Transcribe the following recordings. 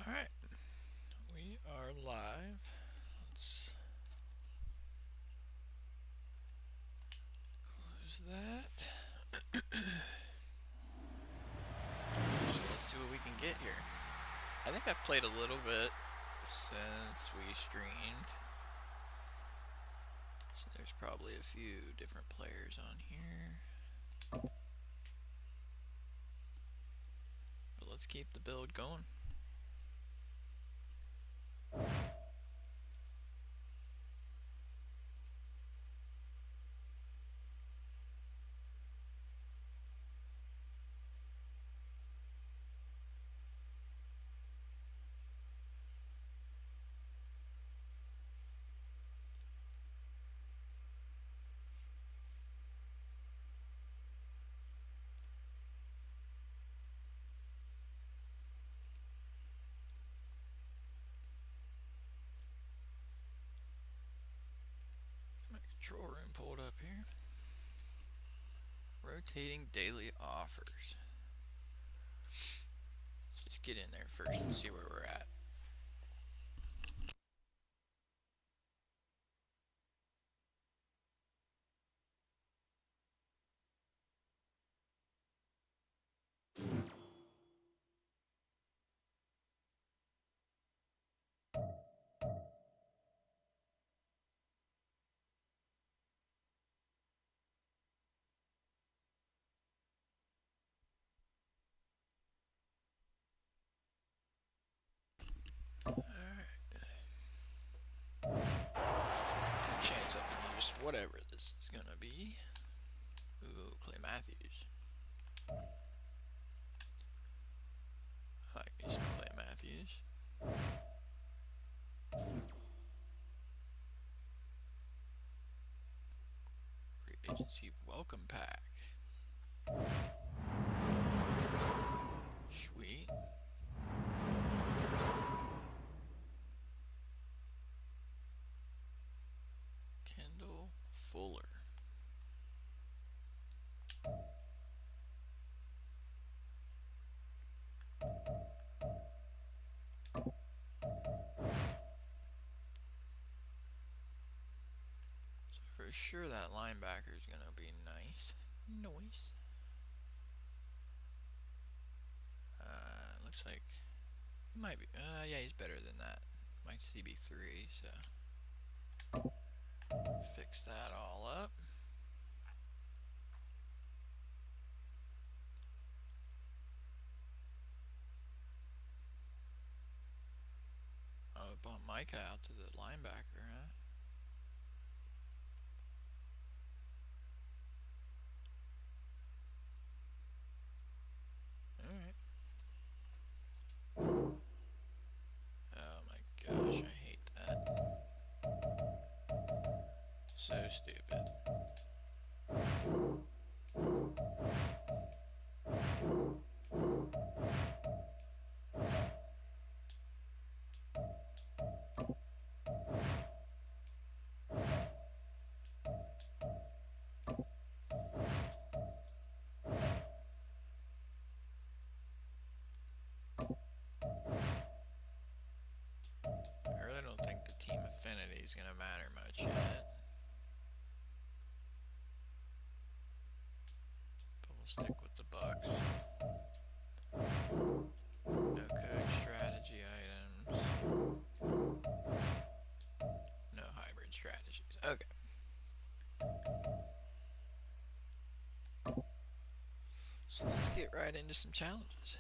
Alright, we are live. Let's close that. So let's see what we can get here. I think I've played a little bit since we streamed. So there's probably a few different players on here. But let's keep the build going. My control room pulled up here. Rotating daily offers. Let's just get in there first and see where we're at. Chance I can use whatever this is gonna be. Ooh, Clay Matthews. I like me some Clay Matthews. Free agency welcome pack. Sweet. Kendall Fuller. So for sure that linebacker is gonna be nice. Nice. Looks like he might be. Yeah, he's better than that. Might CB3, so fix that all up. Oh, bump Micah out to the linebacker, huh? Alright. Oh my gosh, I hate that. So stupid. I really don't think the team affinity is going to matter much yet. But we'll stick with the Bucks. No code strategy items. No hybrid strategies. Okay. So let's get right into some challenges.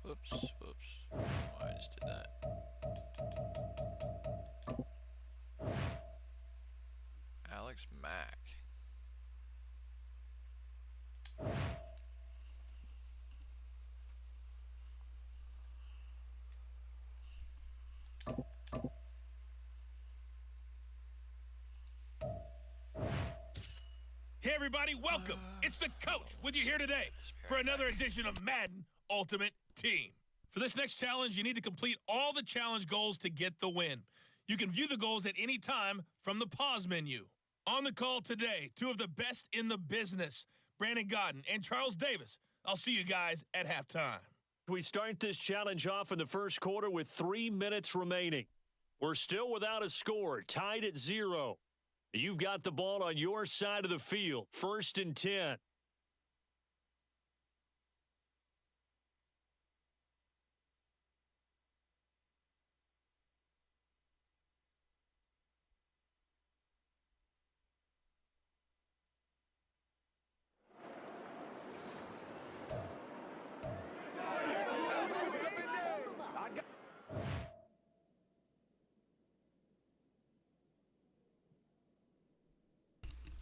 Whoops. Oh, I just did that. Alex Mack. Hey everybody, welcome! It's the coach with you here today for another edition of Madden Ultimate Team. For this next challenge, you need to complete all the challenge goals to get the win. You can view the goals at any time from the pause menu. On the call today, two of the best in the business, Brandon Godden and Charles Davis. I'll see you guys at halftime. We start this challenge off in the first quarter with 3 minutes remaining. We're still without a score, tied at 0. You've got the ball on your side of the field, 1st and 10.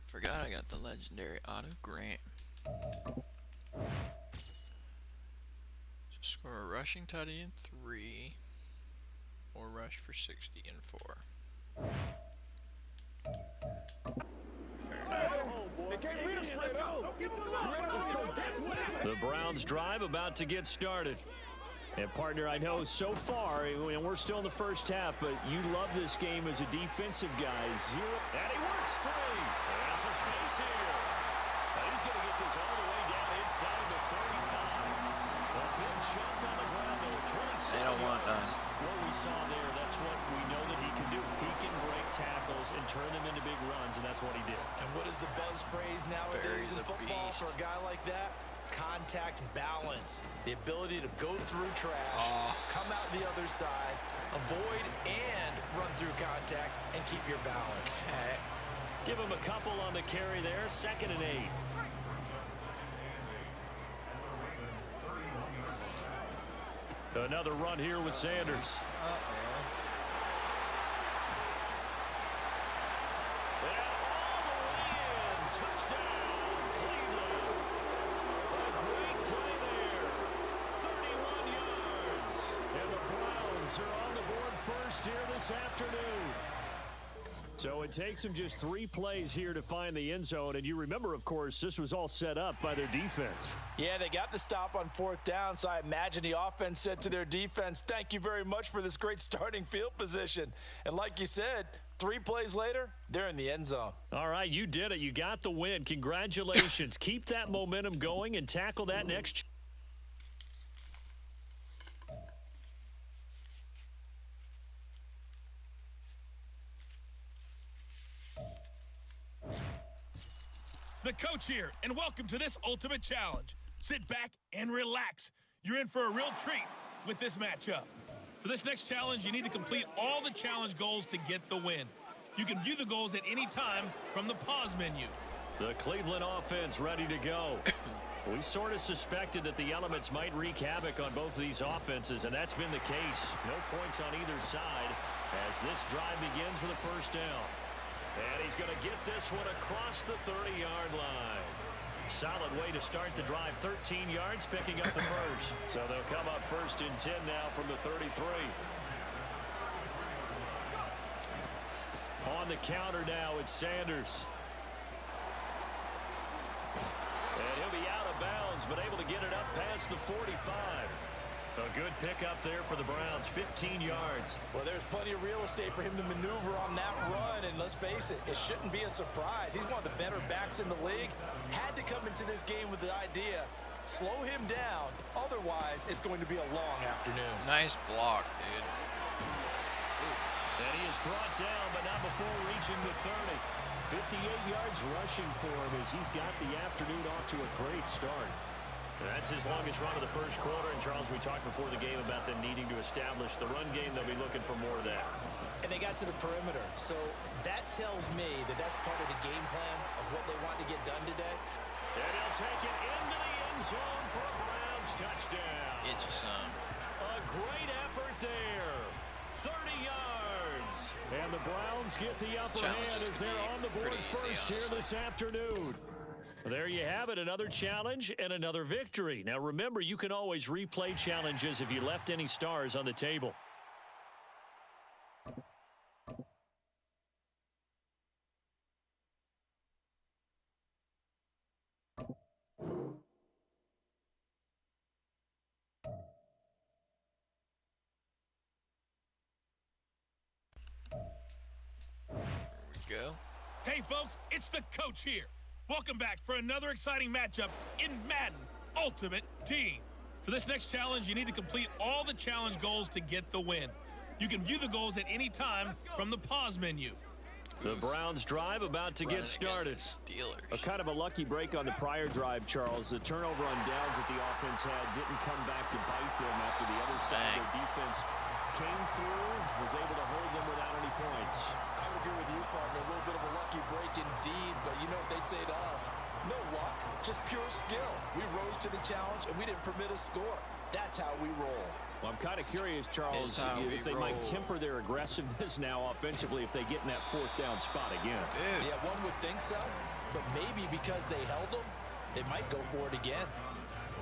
Forgot I got the legendary auto grant. So score a rushing tutty in 3, or rush for 60 in 4. Fair enough. The Browns drive about to get started. And partner, I know so far, and we're still in the first half, but you love this game as a defensive guy. 0, and he works free. There's some space here. He's going to get this all the way down inside the 35. A big chunk on the ground, though. 26 They don't want what we saw there, that's what we know that he can do. He can break tackles and turn them into big runs, and that's what he did. And what is the buzz phrase nowadays in football for a guy like that? Contact balance. The ability to go through trash, come out the other side, avoid and run through contact, and keep your balance. Okay. Give him a couple on the carry there, 2nd and 8. Another run here with Sanders. So it takes them just 3 plays here to find the end zone. And you remember, of course, this was all set up by their defense. Yeah, they got the stop on 4th down, so I imagine the offense said to their defense, thank you very much for this great starting field position. And like you said, 3 plays later, they're in the end zone. All right, you did it. You got the win. Congratulations. Keep that momentum going and tackle that next. The coach here, and welcome to this ultimate challenge. Sit back and relax. You're in for a real treat with this matchup. For this next challenge, you need to complete all the challenge goals to get the win. You can view the goals at any time from the pause menu. The Cleveland offense ready to go. We sort of suspected that the elements might wreak havoc on both of these offenses, and that's been the case. No points on either side as this drive begins with a 1st down. And he's going to get this one across the 30-yard line. Solid way to start the drive. 13 yards, picking up the first. So they'll come up 1st and 10 now from the 33. On the counter now, it's Sanders. And he'll be out of bounds, but able to get it up past the 45. A good pickup there for the Browns, 15 yards. Well, there's plenty of real estate for him to maneuver on that run, and let's face it, it shouldn't be a surprise. He's one of the better backs in the league. Had to come into this game with the idea, slow him down, otherwise it's going to be a long afternoon. Nice block, dude. And he is brought down, but not before reaching the 30. 58 yards rushing for him as he's got the afternoon off to a great start. That's his longest run of the first quarter. And, Charles, we talked before the game about them needing to establish the run game. They'll be looking for more of that. And they got to the perimeter. So that tells me that that's part of the game plan of what they want to get done today. And he'll take it into the end zone for a Browns touchdown. Get you some. A great effort there. 30 yards. And the Browns get the upper hand as they're on the board first here this afternoon. There you have it, another challenge and another victory. Now remember, you can always replay challenges if you left any stars on the table. go. Hey, folks, it's the coach here. Welcome back for another exciting matchup in Madden Ultimate Team. For this next challenge, you need to complete all the challenge goals to get the win. You can view the goals at any time from the pause menu. The Browns drive about to get started. A kind of a lucky break on the prior drive, Charles. The turnover on downs that the offense had didn't come back to bite them after the other side of their defense came through, was able to hold them without any points. I would agree with you, partner. A little bit of a lucky break indeed, but you know what they'd say to us? No luck, just pure skill. We rose to the challenge, and we didn't permit a score. That's how we roll. Well, I'm kind of curious, Charles, if they might temper their aggressiveness now offensively if they get in that fourth down spot again. Yeah, one would think so, but maybe because they held them, they might go for it again.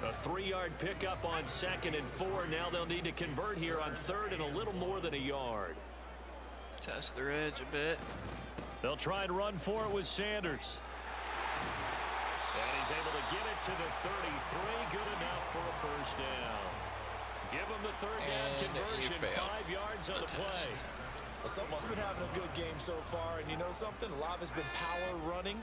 A 3-yard pickup on 2nd and 4. Now they'll need to convert here on 3rd and a little more than a yard. Test their edge a bit. They'll try and run for it with Sanders. And he's able to get it to the 33. Good enough for a first down. Give him the third down conversion. 5 yards on the play. Well, someone's been having a good game so far, and you know something? A lot of it's been power running.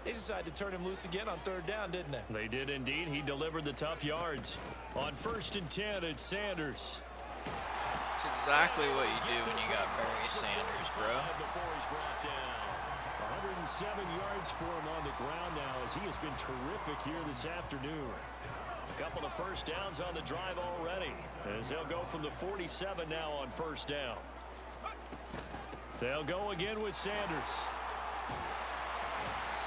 They decided to turn him loose again on 3rd down, didn't they? They did indeed. He delivered the tough yards. On 1st and 10, it's Sanders. It's exactly what you do when you got Barry Sanders, bro. Before he's brought down. 107 yards for him on the ground now as he has been terrific here this afternoon. A couple of first downs on the drive already as they'll go from the 47 now on 1st down. They'll go again with Sanders.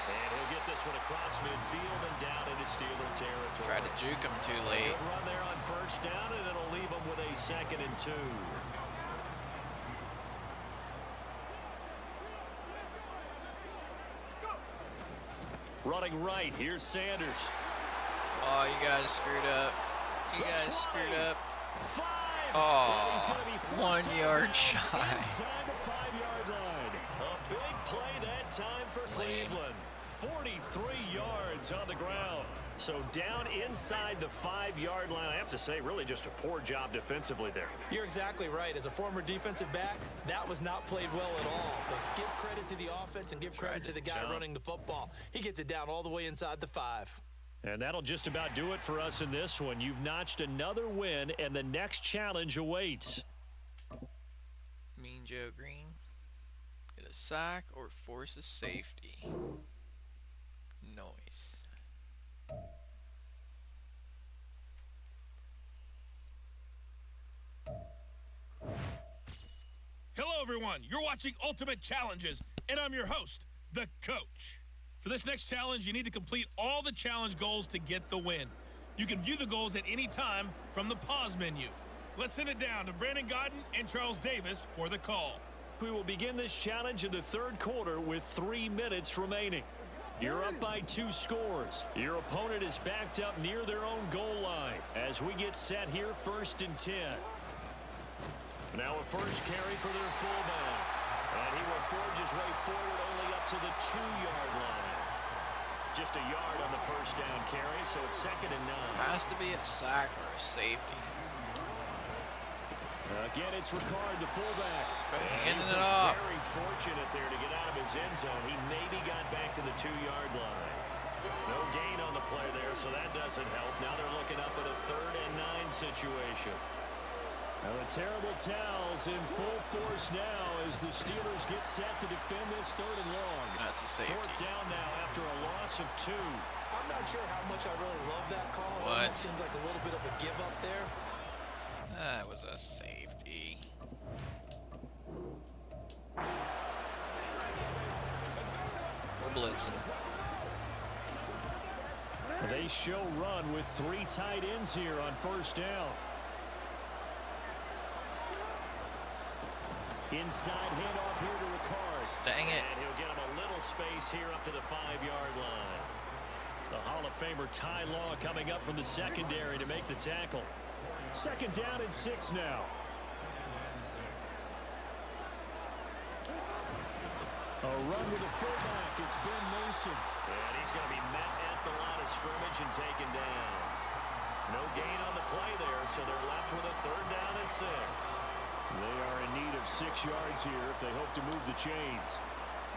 And he'll get this one across midfield and down into Steeler territory. Tried to juke him too late. Good run there on 1st down, and it'll leave him with a 2nd and 2. Running right, here's Sanders. Oh, you guys screwed up. You guys screwed up. 5. Oh, 1 yard shy. Inside the 5-yard line. A big play that time for Cleveland. 43 yards on the ground. So down inside the 5-yard line. I have to say, really just a poor job defensively there. You're exactly right. As a former defensive back, that was not played well at all. But give credit to the offense and give credit to the guy running the football. He gets it down all the way inside the 5. And that'll just about do it for us in this one. You've notched another win, and the next challenge awaits. Mean Joe Green. Get a sack or force a safety. Noise. Hello, everyone. You're watching Ultimate Challenges, and I'm your host, the coach. For this next challenge, you need to complete all the challenge goals to get the win. You can view the goals at any time from the pause menu. Let's send it down to Brandon Godden and Charles Davis for the call. We will begin this challenge in the 3rd quarter with 3 minutes remaining. You're up by 2 scores. Your opponent is backed up near their own goal line as we get set here 1st and 10. Now a first carry for their fullback. And he will forge his way forward only up to the 2-yard line. Just a yard on the first down carry, so it's 2nd and 9. Has to be a sack or a safety. Again, it's Ricard, the fullback. Handing it off. Very fortunate there to get out of his end zone. He maybe got back to the 2-yard line. No gain on the play there, so that doesn't help. Now they're looking up at a 3rd and 9 situation. Now the terrible towels in full force now as the Steelers get set to defend this 3rd and long. That's a safety. 4th down now after a loss of 2. I'm not sure how much I really love that call. What? It seems like a little bit of a give up there. That was a safety. We're blitzing. They show run with 3 tight ends here on 1st down. Inside handoff here to Ricard. Dang it. And he'll get him a little space here up to the 5-yard line. The Hall of Famer Ty Law coming up from the secondary to make the tackle. 2nd down and 6 now. A run with a fullback. It's Ben Mason. And he's going to be met at the line of scrimmage and taken down. No gain on the play there, so they're left with a 3rd down and 6. They are in need of 6 yards here if they hope to move the chains.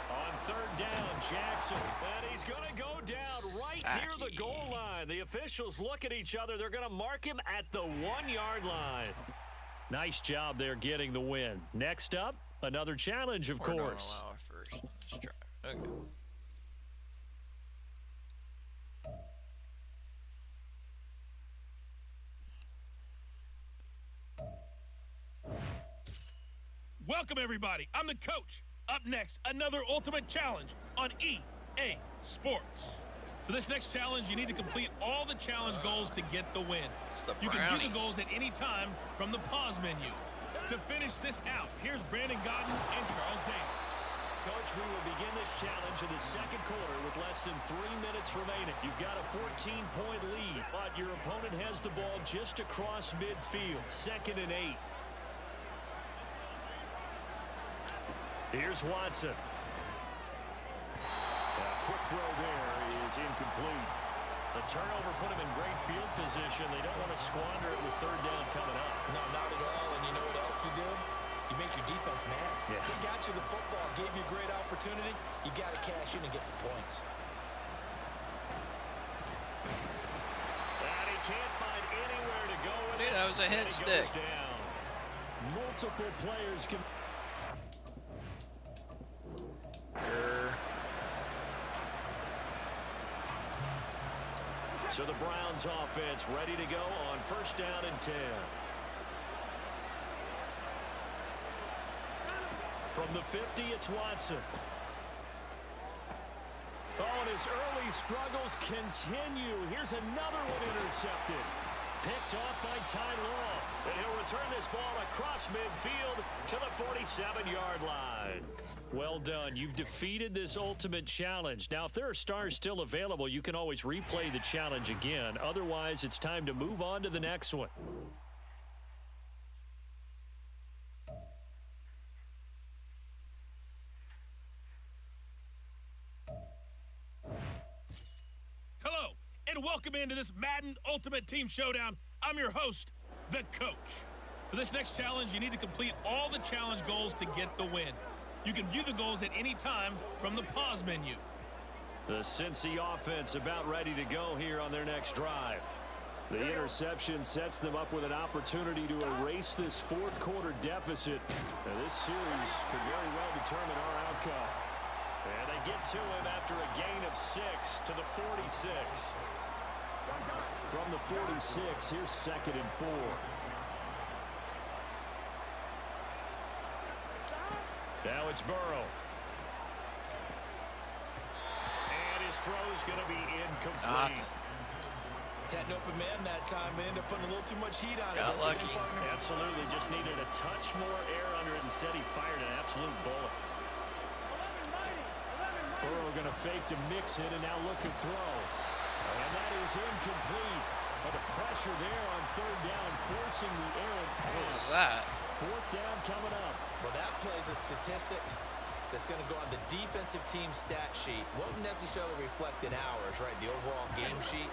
On third down. Jackson, and he's going to go down right near the goal line. The officials look at each other. They're going to mark him at the 1-yard line. Nice job there getting the win. Next up, another challenge, of course. We're going to allow it first on this drive. Okay. Welcome, everybody. I'm the coach. Up next, another ultimate challenge on EA Sports. For this next challenge, you need to complete all the challenge goals to get the win. You can view the goals at any time from the pause menu. To finish this out, here's Brandon Godden and Charles Davis. Coach, we will begin this challenge in the second quarter with less than 3 minutes remaining. You've got a 14-point lead, but your opponent has the ball just across midfield. 2nd and 8. Here's Watson. A quick throw there is incomplete. The turnover put him in great field position. They don't want to squander it with third down coming up. No, not at all. And you know what else you do? You make your defense mad. Yeah. They got you the football, gave you a great opportunity. You got to cash in and get some points. And he can't find anywhere to go with it. Dude, that was a hit stick. Multiple players can... So the Browns offense ready to go on 1st down and 10. From the 50, it's Watson. Oh, and his early struggles continue. Here's another one intercepted. Picked off by Ty Law. And he'll return this ball across midfield to the 47-yard line. Well done. You've defeated this ultimate challenge. Now, if there are stars still available, you can always replay the challenge again. Otherwise, it's time to move on to the next one. Hello, and welcome into this Madden Ultimate Team Showdown. I'm your host, the coach. For this next challenge, you need to complete all the challenge goals to get the win. You can view the goals at any time from the pause menu. The Cincy offense about ready to go here on their next drive. The interception sets them up with an opportunity to erase this 4th quarter deficit. Now, this series could very well determine our outcome. And they get to him after a gain of 6 to the 46. From the 46, here's 2nd and 4. Now it's Burrow. And his throw's going to be incomplete. Had an open man that time, but ended up putting a little too much heat on it. Got lucky. Absolutely. Just needed a touch more air under it. Instead, he fired an absolute bullet. Burrow going to fake to mix it and now look to throw. And that is incomplete. But the pressure there on 3rd down, forcing the errant pass. What was that? 4th down coming up. Well, that plays a statistic that's going to go on the defensive team stat sheet. Won't necessarily reflect in ours, right, the overall game sheet.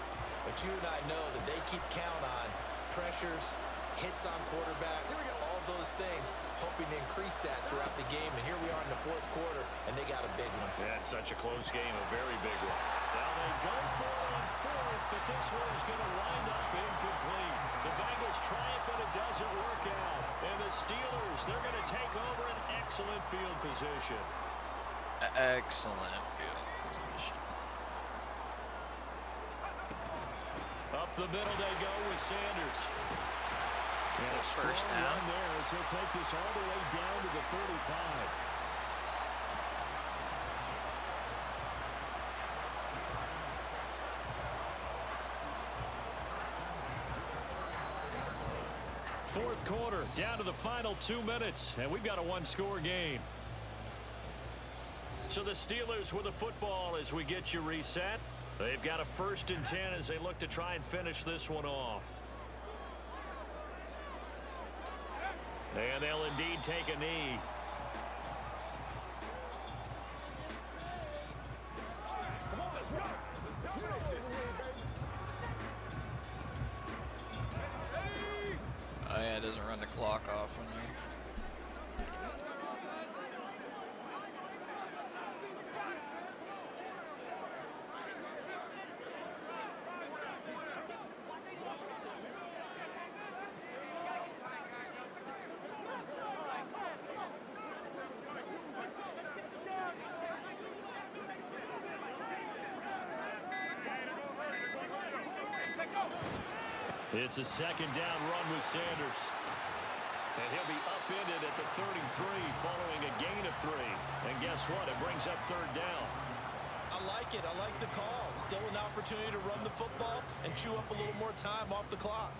But you and I know that they keep count on pressures, hits on quarterbacks, all those things, hoping to increase that throughout the game. And here we are in the 4th quarter, and they got a big one. Yeah, it's such a close game, a very big one. Now they go for it on 4th, but this one is going to wind up incomplete. The Bengals try it, but it doesn't work out. And the Steelers, they're going to take over an excellent field position. Excellent field position. Up the middle they go with Sanders. Yeah, 1st down. There as he'll take this all the way down to the 45. Fourth quarter, down to the final 2 minutes, and we've got a 1-score game. So the Steelers with the football as we get you reset. They've got a 1st and 10 as they look to try and finish this one off. And they'll indeed take a knee. Oh yeah, it doesn't run the clock off when we... It's a second down run with Sanders. And he'll be upended at the 33 following a gain of 3. And guess what? It brings up third down. I like it. I like the call. Still an opportunity to run the football and chew up a little more time off the clock.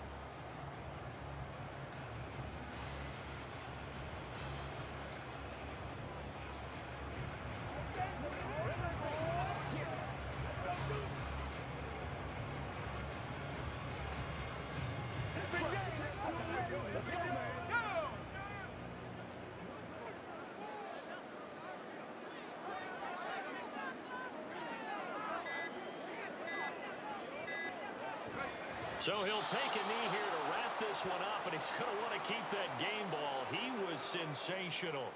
So he'll take a knee here to wrap this one up, and he's going to want to keep that game ball. He was sensational.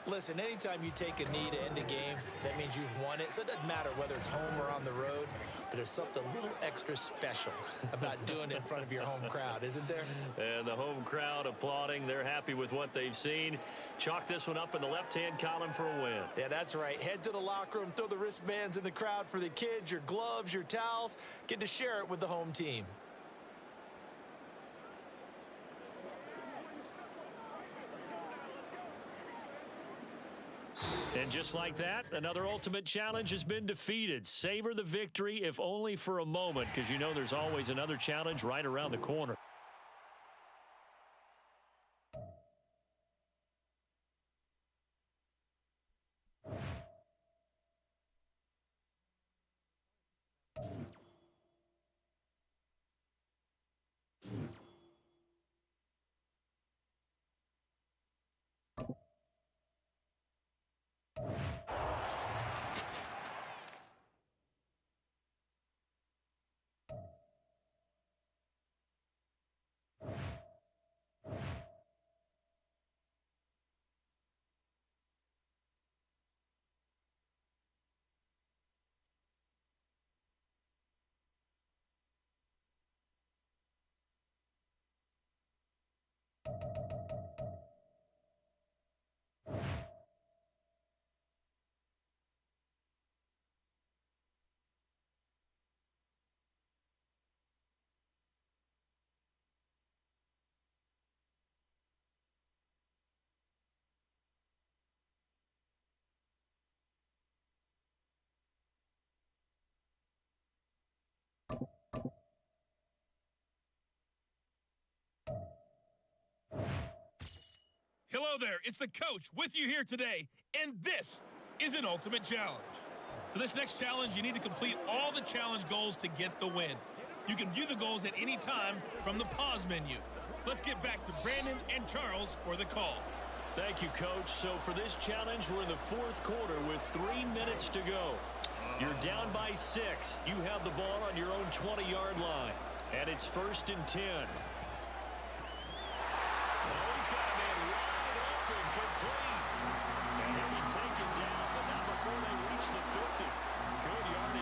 Listen, anytime you take a knee to end a game, that means you've won it. So it doesn't matter whether it's home or on the road, but there's something a little extra special about doing it in front of your home crowd, isn't there? And the home crowd applauding. They're happy with what they've seen. Chalk this one up in the left-hand column for a win. Yeah, that's right. Head to the locker room, throw the wristbands in the crowd for the kids, your gloves, your towels. Get to share it with the home team. And just like that, another ultimate challenge has been defeated. Savor the victory, if only for a moment, because you know there's always another challenge right around the corner. Hello there, it's the coach with you here today, and this is an ultimate challenge. For this next challenge, you need to complete all the challenge goals to get the win. You can view the goals at any time from the pause menu. Let's get back to Brandon and Charles for the call. Thank you, Coach. So for this challenge, we're in the fourth quarter with 3 minutes to go. You're down by 6. You have the ball on your own 20-yard line, and it's 1st and 10.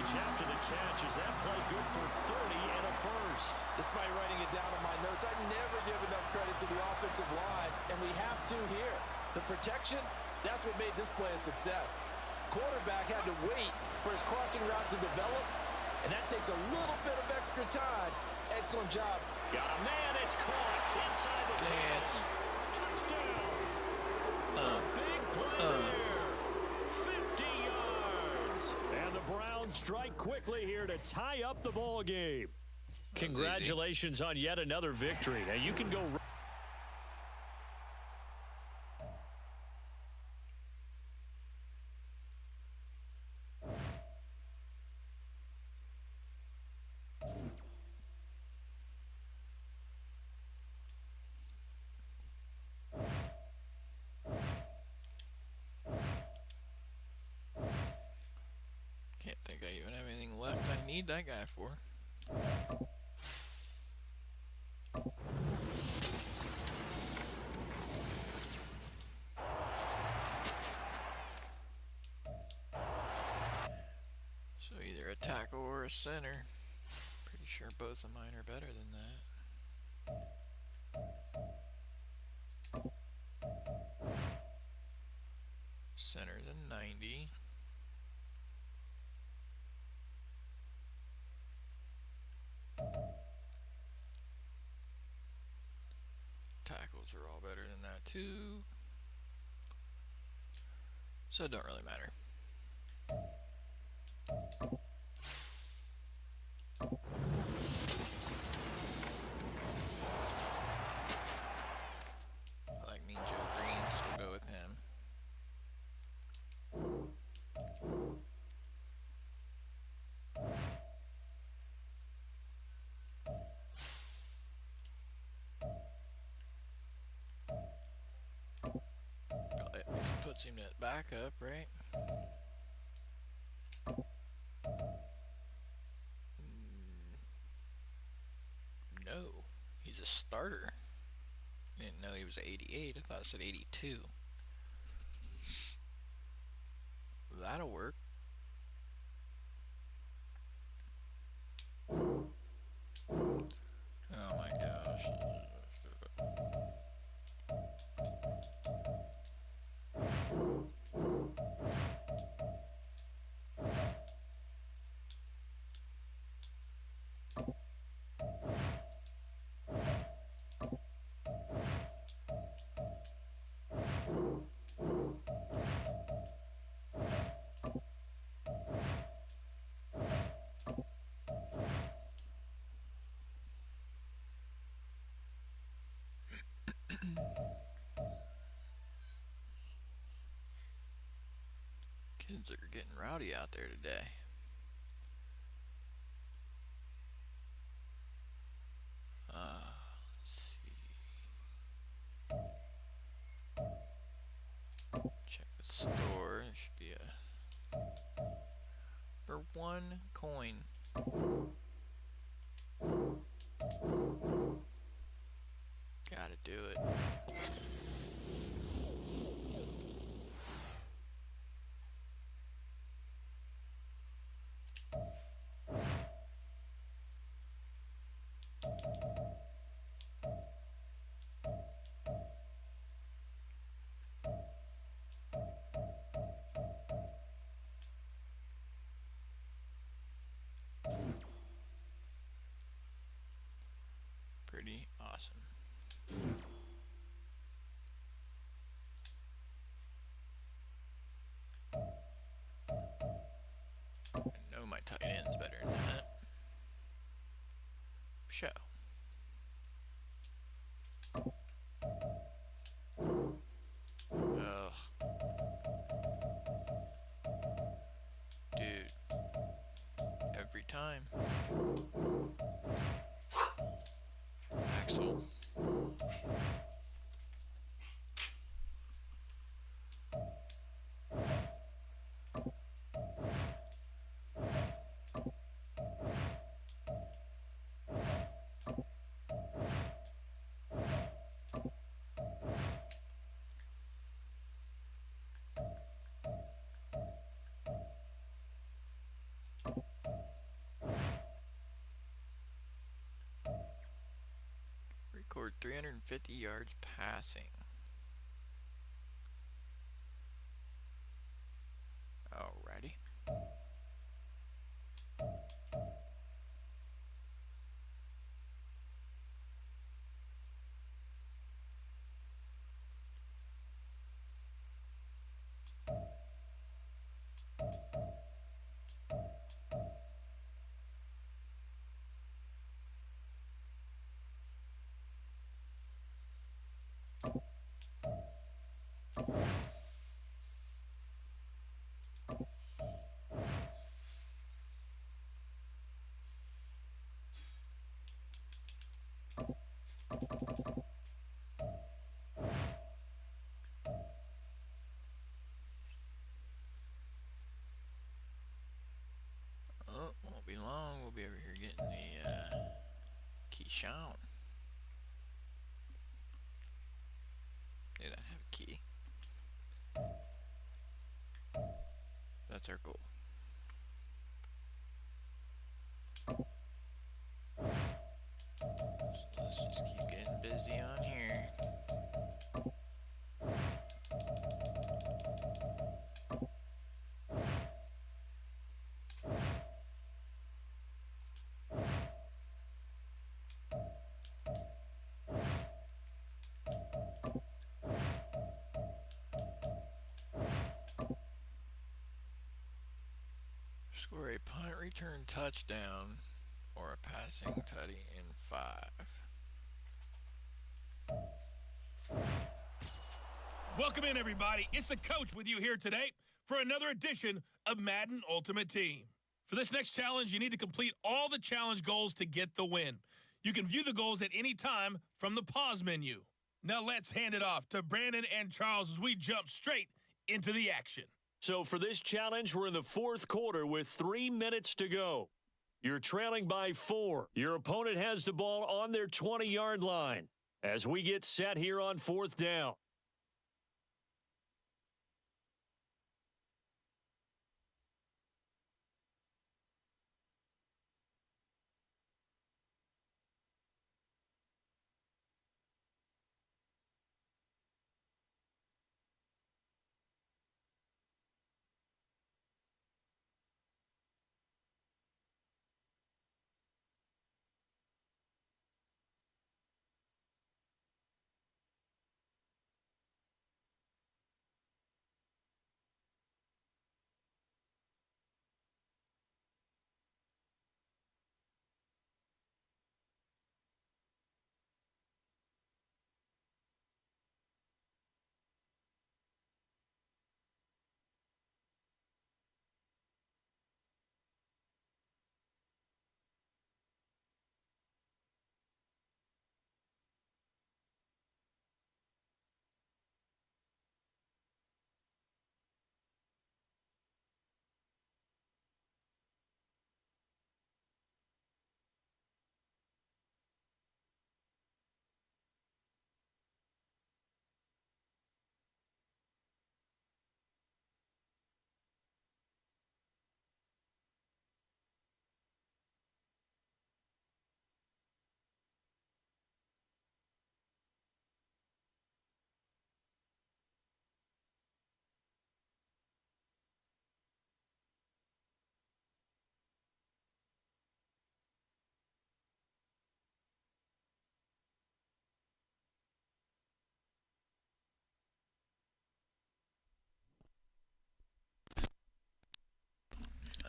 After the catch, is that play good for 30 and a first? Despite writing it down on my notes, I never give enough credit to the offensive line, and we have to here. The protection, that's what made this play a success. Quarterback had to wait for his crossing route to develop, and that takes a little bit of extra time. Excellent job. Got a man, it's caught inside the Dance. Touchdown. Big play there. 50 yards. And the Browns strike quickly here to tie up the ball game. Congratulations on yet another victory. Now you can go. Can't think I even have anything left I need that guy for. So either a tackle or a center. Pretty sure both of mine are better than that. Center's a 90. Those are all better than that too. So it don't really matter. I like Mean Joe Green, so we'll go with him. Probably at least puts him at backup, right? No, he's a starter. Didn't know he was 88. I thought it said 82. That'll work. Oh my gosh. Kids are getting rowdy out there today. Let's see. Check the store. There should be a for 1 coin. Gotta do it. Pretty awesome. I know my tight end's better than that. Show. Ugh. Dude. Every time. Axel. Record 350 yards passing. Alrighty. Oh, won't be long. We'll be over here getting the Keyshawn. Did I have a key? That's our goal. So let's just keep getting busy on here. Score a punt return touchdown or a passing tutty in 5. Welcome in, everybody. It's the coach with you here today for another edition of Madden Ultimate Team. For this next challenge, you need to complete all the challenge goals to get the win. You can view the goals at any time from the pause menu. Now let's hand it off to Brandon and Charles as we jump straight into the action. So for this challenge, we're in the 4th quarter with 3 minutes to go. You're trailing by 4. Your opponent has the ball on their 20-yard line as we get set here on 4th down.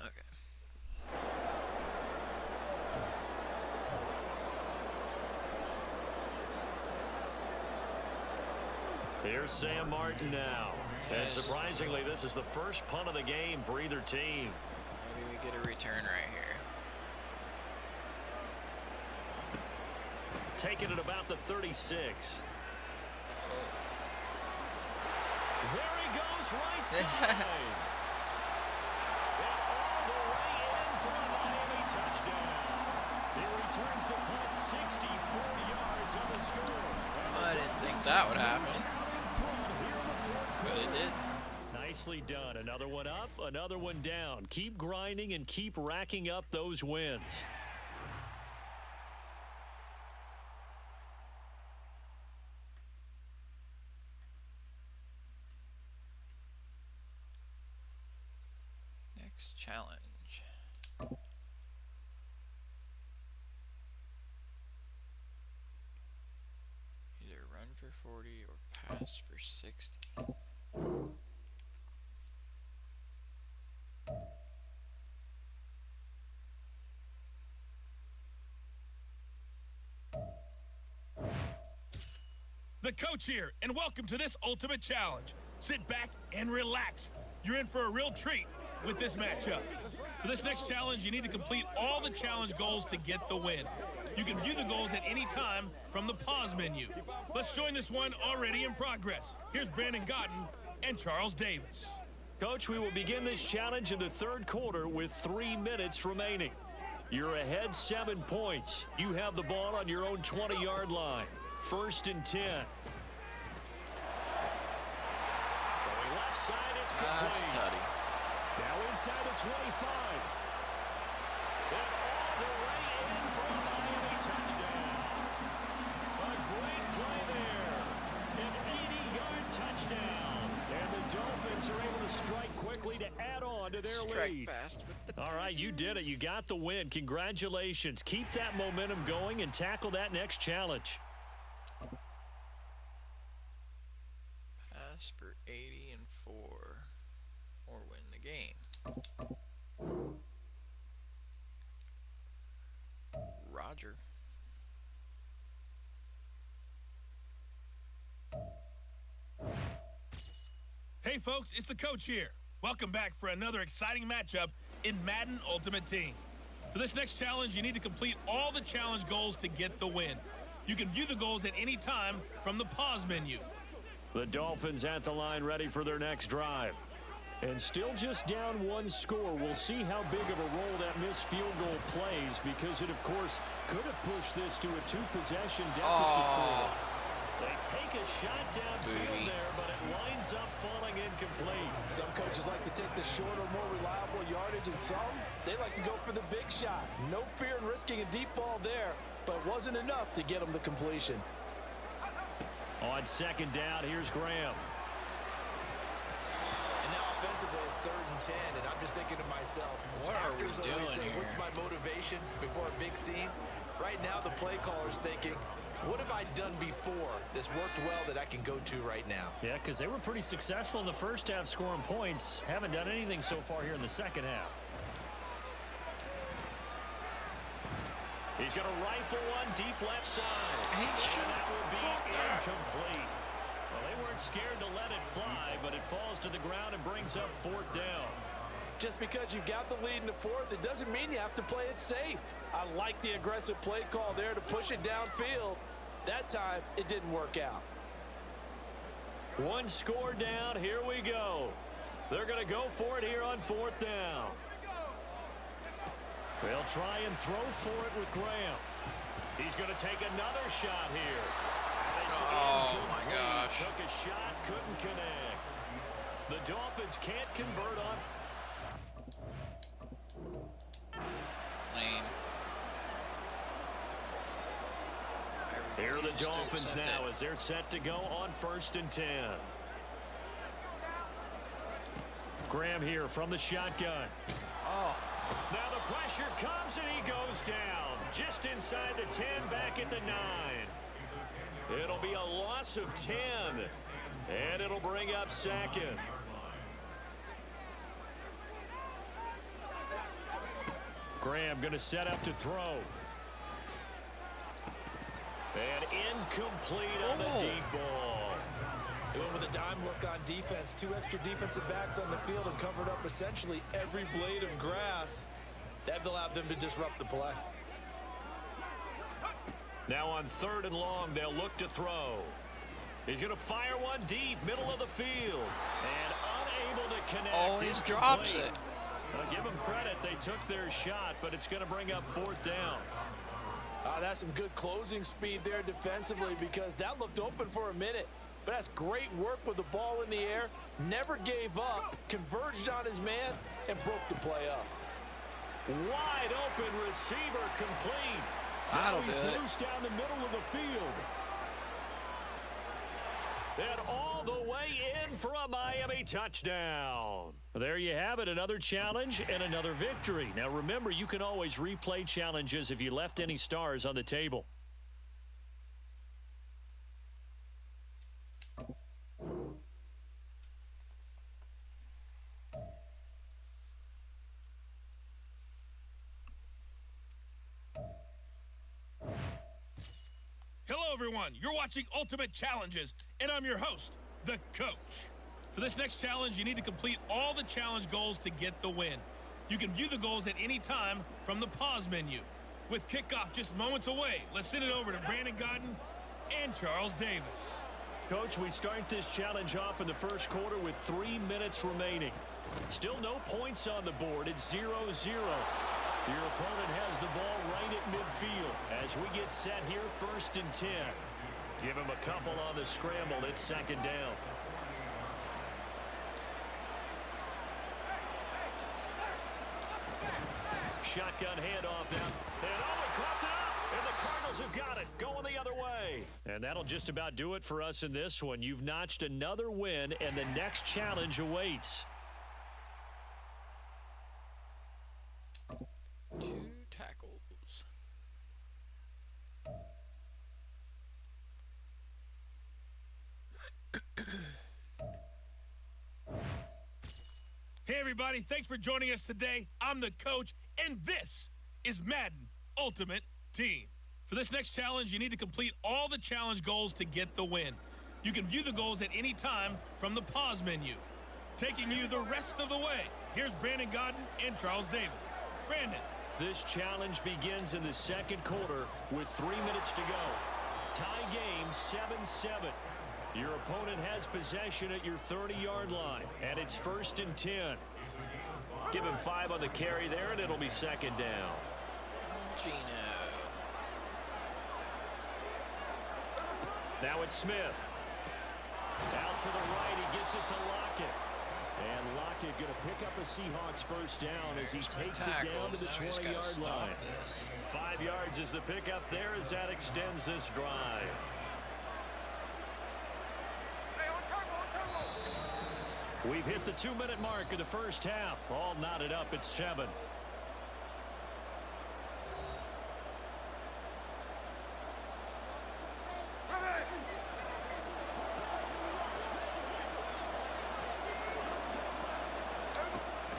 Okay. Here's Sam Martin now. And surprisingly, this is the first punt of the game for either team. Maybe we get a return right here. Taking it about the 36. There he goes, right side. And all the way in for a Miami touchdown. He returns the punt 64 yards on the score. I didn't think that would happen, but it did. Nicely done. Another one up, another one down. Keep grinding and keep racking up those wins. Next challenge. Either run for 40 or pass for 60. The coach here, and welcome to this ultimate challenge. Sit back and relax. You're in for a real treat with this matchup. For this next challenge, you need to complete all the challenge goals to get the win. You can view the goals at any time from the pause menu. Let's join this one already in progress. Here's Brandon Godden and Charles Davis. Coach, we will begin this challenge in the 3rd quarter with 3 minutes remaining. You're ahead 7 points. You have the ball on your own 20-yard line. 1st and 10. Throwing left side, it's complete. That's tutty. Now inside the 25. And all the way in for a Miami touchdown. A great play there. An 80-yard touchdown. And the Dolphins are able to strike quickly to add on to their lead. Fast with the All right, you did it. You got the win. Congratulations. Keep that momentum going and tackle that next challenge. Pass for 80 and 4 or win the game. Roger. Hey folks, it's the coach here. Welcome back for another exciting matchup in Madden Ultimate Team. For this next challenge, you need to complete all the challenge goals to get the win. You can view the goals at any time from the pause menu. The Dolphins at the line ready for their next drive. And still just down one score. We'll see how big of a role that missed field goal plays, because it, of course, could have pushed this to a two-possession deficit for them. They take a shot downfield there, but it winds up falling incomplete. Some coaches like to take the shorter, more reliable yardage, and some, they like to go for the big shot. No fear in risking a deep ball there, but it wasn't enough to get them the completion. On second down, here's Graham. And now offensively it's 3rd and 10, and I'm just thinking to myself, what are we doing here? What's my motivation before a big scene? Right now the play caller's thinking, what have I done before that's worked well that I can go to right now? Yeah, because they were pretty successful in the first half scoring points. Haven't done anything so far here in the second half. He's going to rifle one deep left side. Hey, And that will be incomplete. Well, they weren't scared to let it fly, but it falls to the ground and brings up 4th down. Just because you've got the lead in the 4th, it doesn't mean you have to play it safe. I like the aggressive play call there to push it downfield. That time, it didn't work out. One score down. Here we go. They're going to go for it here on 4th down. They'll try and throw for it with Graham. He's going to take another shot here. It's oh, my gosh. Took a shot, couldn't connect. The Dolphins can't convert on. Lame. Here are the Dolphins now as they're set to go on 1st and 10. Graham here from the shotgun. Oh. Now the pressure comes and he goes down. Just inside the 10, back at the 9. It'll be a loss of 10. And it'll bring up 2nd. Graham going to set up to throw. And incomplete on the deep ball. Went with a dime look on defense. 2 extra defensive backs on the field and covered up essentially every blade of grass. That allowed them to disrupt the play. Now on 3rd and long, they'll look to throw. He's going to fire one deep, middle of the field. And unable to connect. Oh, he drops it. I'll give them credit. They took their shot, but it's going to bring up 4th down. That's some good closing speed there defensively, because that looked open for a minute. But that's great work with the ball in the air. Never gave up, converged on his man, and broke the play up. Wide open receiver complete. That'll now he's do it. loose down the middle of the field. And all the way in for a Miami touchdown. There you have it, another challenge and another victory. Now remember, you can always replay challenges if you left any stars on the table. Hello, everyone. You're watching Ultimate Challenges, and I'm your host, the coach. For this next challenge, you need to complete all the challenge goals to get the win. You can view the goals at any time from the pause menu. With kickoff just moments away, let's send it over to Brandon Godden and Charles Davis. Coach, we start this challenge off in the first quarter with 3 minutes remaining. Still no points on the board. It's 0-0. Your opponent has the ball right at midfield. As we get set here, 1st and 10. Give him a couple on the scramble. It's 2nd down. Shotgun handoff now. And he caught it up. And the Cardinals have got it. Going the other way. And that'll just about do it for us in this one. You've notched another win, and the next challenge awaits. 2 tackles. Hey, everybody. Thanks for joining us today. I'm the coach, and this is Madden Ultimate Team. For this next challenge, you need to complete all the challenge goals to get the win. You can view the goals at any time from the pause menu. Taking you the rest of the way, here's Brandon Godden and Charles Davis. Brandon. This challenge begins in the second quarter with 3 minutes to go. Tie game 7-7. Your opponent has possession at your 30-yard line, and it's 1st and 10. Give him 5 on the carry there, and it'll be 2nd down. Gino. Now it's Smith. Out to the right, he gets it to Lockett. And Lockett going to pick up a Seahawks first down as he takes it down to the 20-yard line. 5 yards is the pickup there as that extends this drive. We've hit the 2-minute mark of the first half. All knotted up at 7.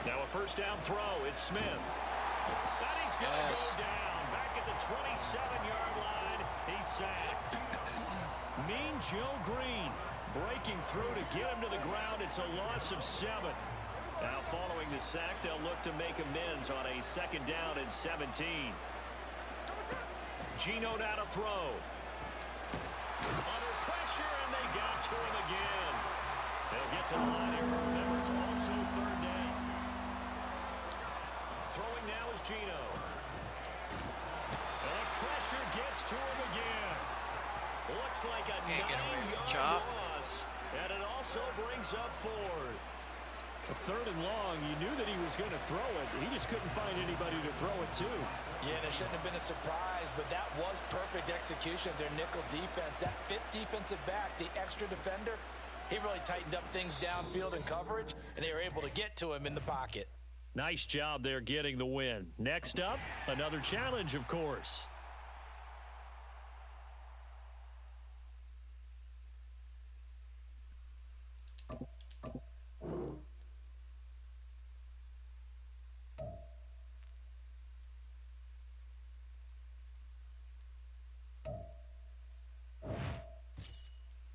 Now a first down throw. It's Smith. And he's going to go down. Back at the 27-yard line. He's sacked. Mean Joe Green breaking through to get him to the ground. It's a loss of 7. Now following the sack, they'll look to make amends on a 2nd down and 17. Gino down to throw. Under pressure, and they got to him again. They'll get to the line here. Remember, it's also 3rd down. Throwing now is Gino. And pressure gets to him again. Looks like a 9-yard loss. And it also brings up 4th. A 3rd and long, you knew that he was going to throw it. He just couldn't find anybody to throw it to. Yeah, and it shouldn't have been a surprise, but that was perfect execution of their nickel defense. That 5th defensive back, the extra defender, he really tightened up things downfield in coverage, and they were able to get to him in the pocket. Nice job there getting the win. Next up, another challenge, of course.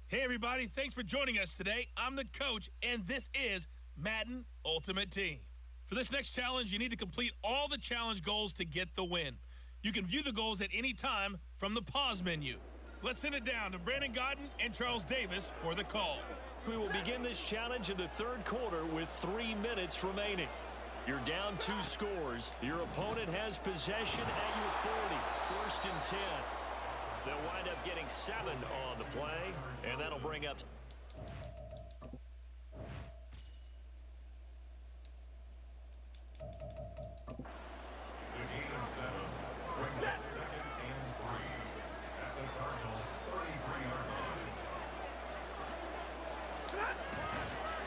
Hey, everybody. Thanks for joining us today. I'm the coach, and this is Madden Ultimate Team. For this next challenge, you need to complete all the challenge goals to get the win. You can view the goals at any time from the pause menu. Let's send it down to Brandon Godden and Charles Davis for the call. We will begin this challenge in the 3rd quarter with 3 minutes remaining. You're down 2 scores. Your opponent has possession at your 40. 1st and 10. They'll wind up getting 7 on the play, and that'll bring up.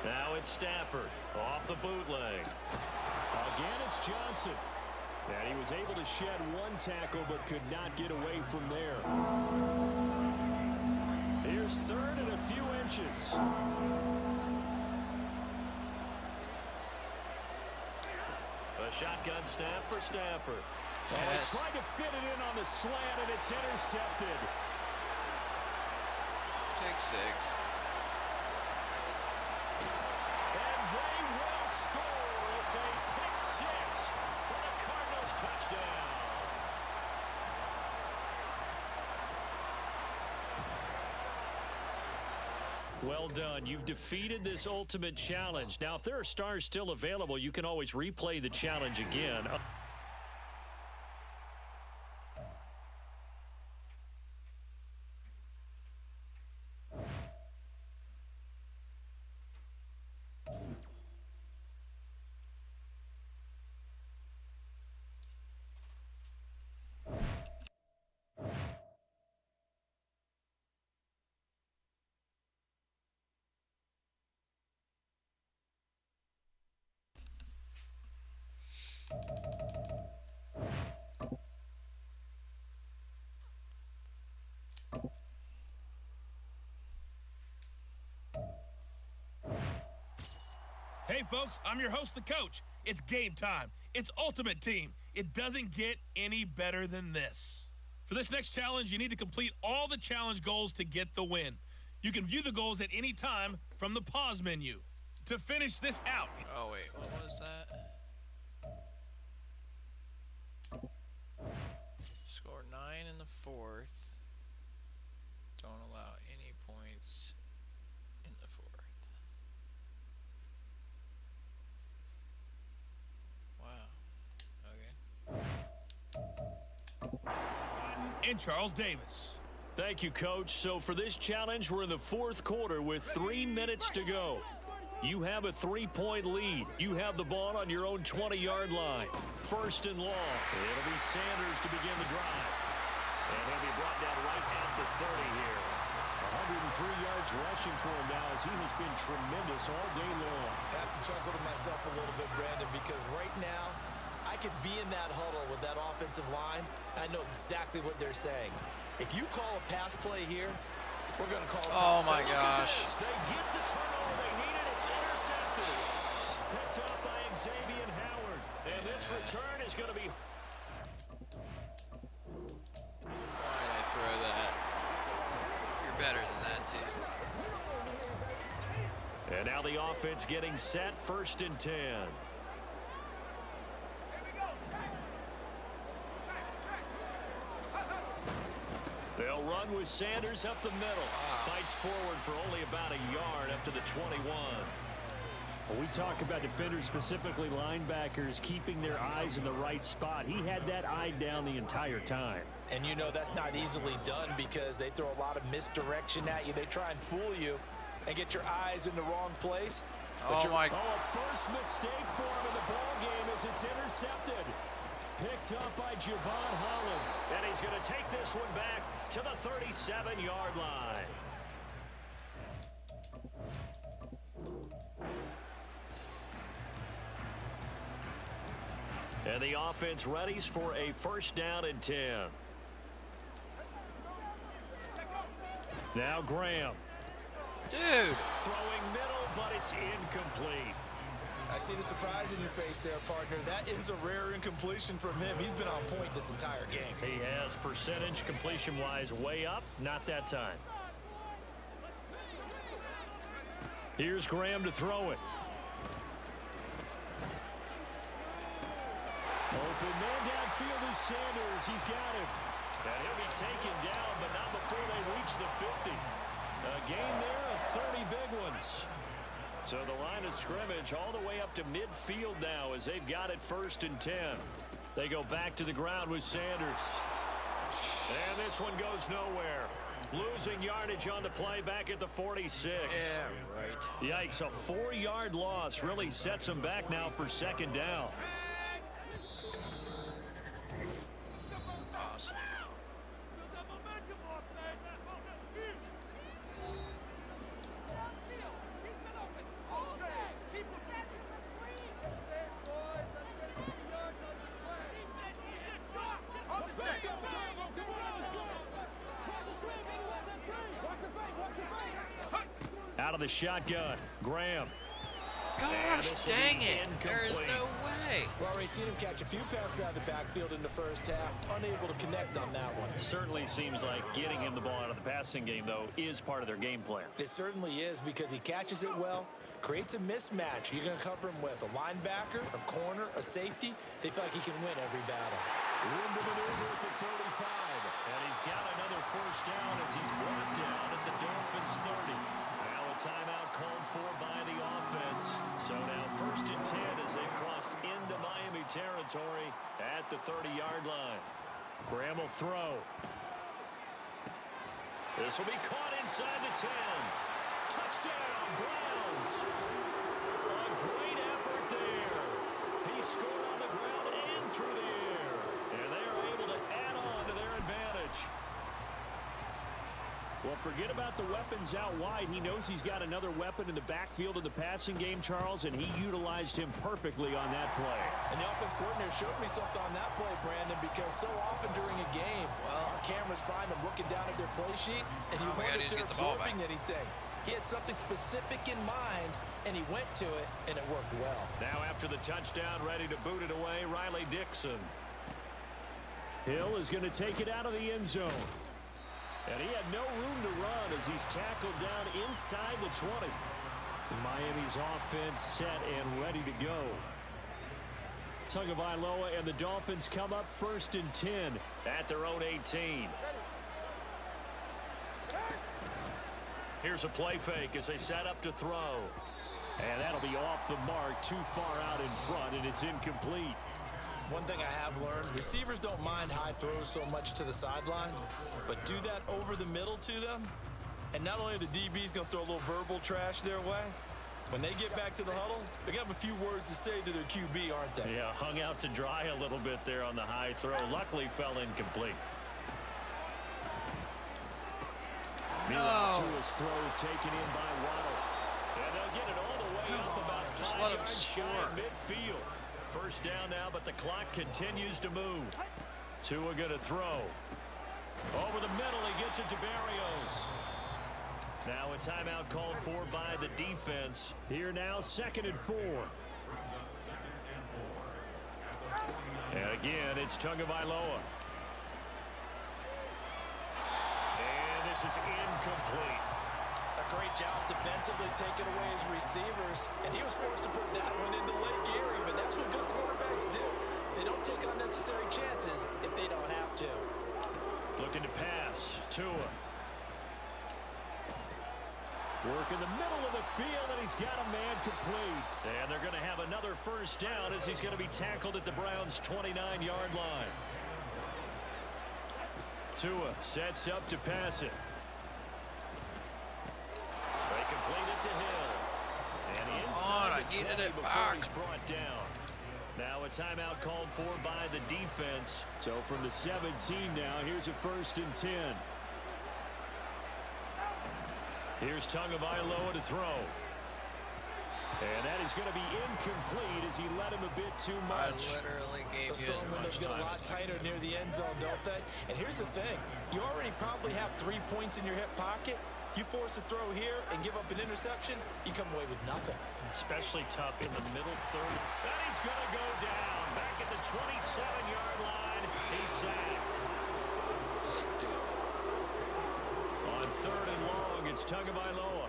Now it's Stafford off the bootleg. Again, it's Johnson. And he was able to shed 1 tackle but could not get away from there. Here's 3rd and a few inches. A shotgun snap for Stafford. Yes. Oh, he tried to fit it in on the slant, and it's intercepted. Pick 6. And they will score. It's a pick 6 for the Cardinals touchdown. Well done. You've defeated this ultimate challenge. Now, if there are stars still available, you can always replay the challenge again. Hey, folks, I'm your host, the coach. It's game time. It's Ultimate Team. It doesn't get any better than this. For this next challenge, you need to complete all the challenge goals to get the win. You can view the goals at any time from the pause menu. To finish this out. Oh, wait. What was that? Score 9 in the 4th. Don't allow any points in the 4th. Wow. Okay. And Charles Davis. Thank you, Coach. So for this challenge, we're in the 4th quarter with 3 minutes to go. You have a 3-point lead. You have the ball on your own 20-yard line. 1st and long. It'll be Sanders to begin the drive. And he'll be brought down right at the 30 here. 103 yards rushing for him now as he has been tremendous all day long. I have to chuckle to myself a little bit, Brandon, because right now I could be in that huddle with that offensive line, and I know exactly what they're saying. If you call a pass play here, we're going to call it. Oh, my gosh. They get the turnover they needed. It's intercepted. Picked up by Xavier Howard. And this return is going to be... Why did I throw that? You're better than that, too. And now the offense getting set. 1st and 10. They'll run with Sanders up the middle. Fights forward for only about a yard up to the 21. When we talk about defenders, specifically linebackers, keeping their eyes in the right spot. He had that eye down the entire time. And you know that's not easily done because they throw a lot of misdirection at you. They try and fool you and get your eyes in the wrong place. Oh, my. Oh, a first mistake for him in the ball game as it's intercepted. Picked up by Javon Holland. And he's going to take this one back to the 37-yard line. And the offense readies for a 1st down and 10. Now Graham. Dude. Throwing middle, but it's incomplete. I see the surprise in your face there, partner. That is a rare incompletion from him. He's been on point this entire game. He has percentage completion-wise way up. Not that time. Here's Graham to throw it. Open man downfield is Sanders. He's got him. And he'll be taken down, but not before they reach the 50. A gain there of 30 big ones. So the line of scrimmage all the way up to midfield now as they've got it 1st and 10. They go back to the ground with Sanders. And this one goes nowhere. Losing yardage on the play back at the 46. Yeah, right. Yikes, a 4-yard loss really sets them back now for 2nd down. Awesome. Out of the shotgun, Graham. Gosh, dang it. There is no way. Well, we've seen him catch a few passes out of the backfield in the first half, unable to connect on that one. Certainly seems like getting him the ball out of the passing game, though, is part of their game plan. It certainly is because he catches it well, creates a mismatch. You're going to cover him with a linebacker, a corner, a safety. They feel like he can win every battle. Room to maneuver at the 45. And he's got another 1st down as he's brought down at the Dolphins 30. Now a timeout called for by the offense. So now 1st and 10 as they've crossed into Miami territory at the 30-yard line. Graham will throw. This will be caught inside the 10. Touchdown, Browns. A great effort there. He scored on the ground and through the air. And they are able to add on to their advantage. Well, forget about the weapons out wide. He knows he's got another weapon in the backfield of the passing game, Charles, and he utilized him perfectly on that play. And the offense coordinator showed me something on that play, Brandon, because so often during a game, our cameras find them looking down at their play sheets, and you wonder if they're absorbing anything. He had something specific in mind, and he went to it, and it worked well. Now after the touchdown, ready to boot it away, Riley Dixon. Hill is going to take it out of the end zone. And he had no room to run as he's tackled down inside the 20. Miami's offense set and ready to go. Tagovailoa and the Dolphins come up 1st and 10 at their own 18. Here's a play fake as they set up to throw. And that'll be off the mark, too far out in front, and it's incomplete. One thing I have learned, receivers don't mind high throws so much to the sideline, but do that over the middle to them, and not only are the DBs going to throw a little verbal trash their way, when they get back to the huddle, they're going to have a few words to say to their QB, aren't they? Yeah, hung out to dry a little bit there on the high throw. Luckily fell incomplete. No. Tua's throws taken in by Waddle. And they'll get it all the way up about 5 yards shy of midfield. First down now, but the clock continues to move. Tua going to throw. Over the middle, he gets it to Barrios. Now a timeout called for by the defense. Here now, 2nd and 4. And again, it's Tagovailoa. And this is incomplete. A great job defensively taking away his receivers, and he was forced to put that one into Lake Erie, but that's what good quarterbacks do. They don't take unnecessary chances if they don't have to. Looking to pass. Tua. Work in the middle of the field, and he's got a man complete. And they're going to have another first down as he's going to be tackled at the Browns' 29-yard line. Tua sets up to pass it. They complete it to Hill. And inside the 20 before he's brought down. Now a timeout called for by the defense. So from the 17 now, here's a 1st and 10. Here's Tagovailoa to throw. And that is going to be incomplete as he led him a bit too much. I literally gave Those you throwing as much windows get time a lot as tighter near the end zone, don't they? And here's the thing. You already probably have 3 points in your hip pocket. You force a throw here and give up an interception, you come away with nothing. Especially tough in the middle third. And he's going to go down. Back at the 27-yard line. He's sacked. On 3rd and long, it's Tagovailoa.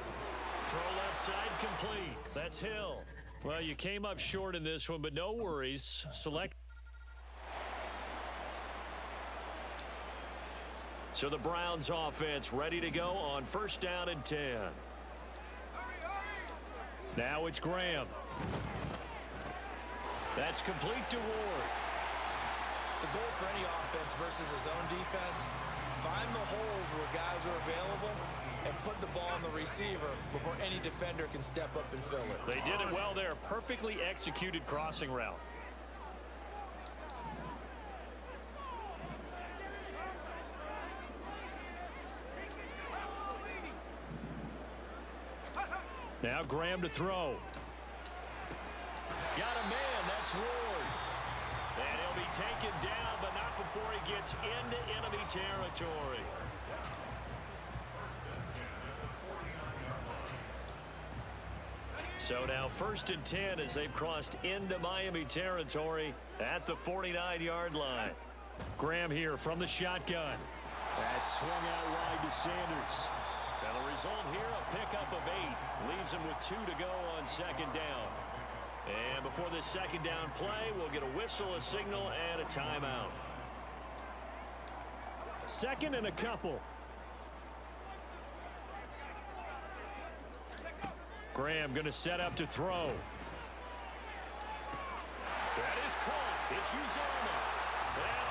Throw left side complete. That's Hill. Well, you came up short in this one, but no worries. Select. So the Browns offense ready to go on 1st down and 10. Now it's Graham. That's complete to Ward. The goal for any offense versus his own defense, find the holes where guys are available and put the ball on the receiver before any defender can step up and fill it. They did it well there. Perfectly executed crossing route. Now Graham to throw. Got a man. That's Ward. And he'll be taken down, but not before he gets into enemy territory. So now 1st and 10 as they've crossed into Miami territory at the 49-yard line. Graham here from the shotgun. That swung out wide to Sanders. And the result here, a pickup of 8. Leaves him with 2 to go on 2nd down. And before this 2nd down play, we'll get a whistle, a signal, and a timeout. 2nd and a couple. Graham going to set up to throw. That is caught. It's Uzomah. And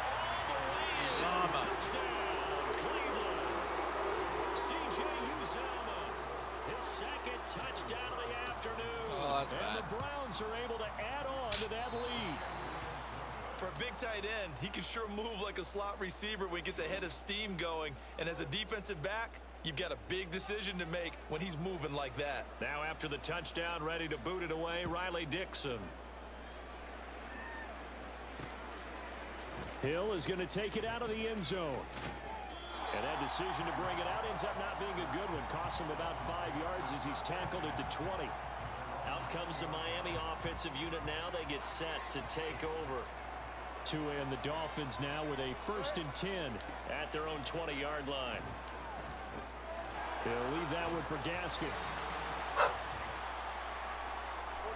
all the way. Uzomah. Touchdown, Cleveland. C.J. Uzomah. His 2nd touchdown of the afternoon. Oh, that's and bad. The Browns are able to add on to that lead. For a big tight end, he can sure move like a slot receiver when he gets a head of steam going. And as a defensive back, you've got a big decision to make when he's moving like that. Now after the touchdown, ready to boot it away, Riley Dixon. Hill is going to take it out of the end zone. And that decision to bring it out ends up not being a good one. Costs him about 5 yards as he's tackled at the 20. Out comes the Miami offensive unit now. They get set to take over. Tua and the Dolphins now with a 1st and 10 at their own 20-yard line. They'll leave that one for Gaskin.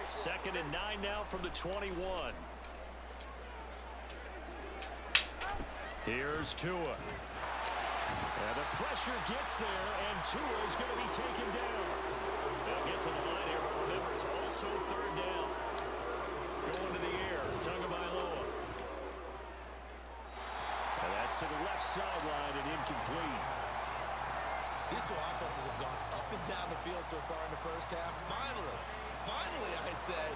2nd and 9 now from the 21. Here's Tua. And the pressure gets there, and Tua is going to be taken down. They'll get to the line here, but remember, it's also 3rd down. Going to the air, Tagovailoa. And that's to the left sideline and incomplete. These two offenses have gone up and down the field so far in the first half. Finally, I say,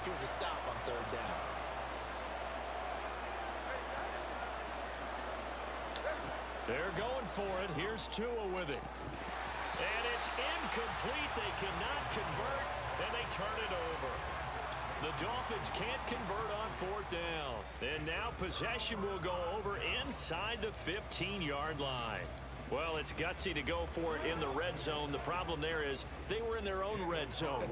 here's a stop on 3rd down. They're going for it. Here's Tua with it. And it's incomplete. They cannot convert, and they turn it over. The Dolphins can't convert on 4th down. And now possession will go over inside the 15-yard line. Well, it's gutsy to go for it in the red zone. The problem there is they were in their own red zone.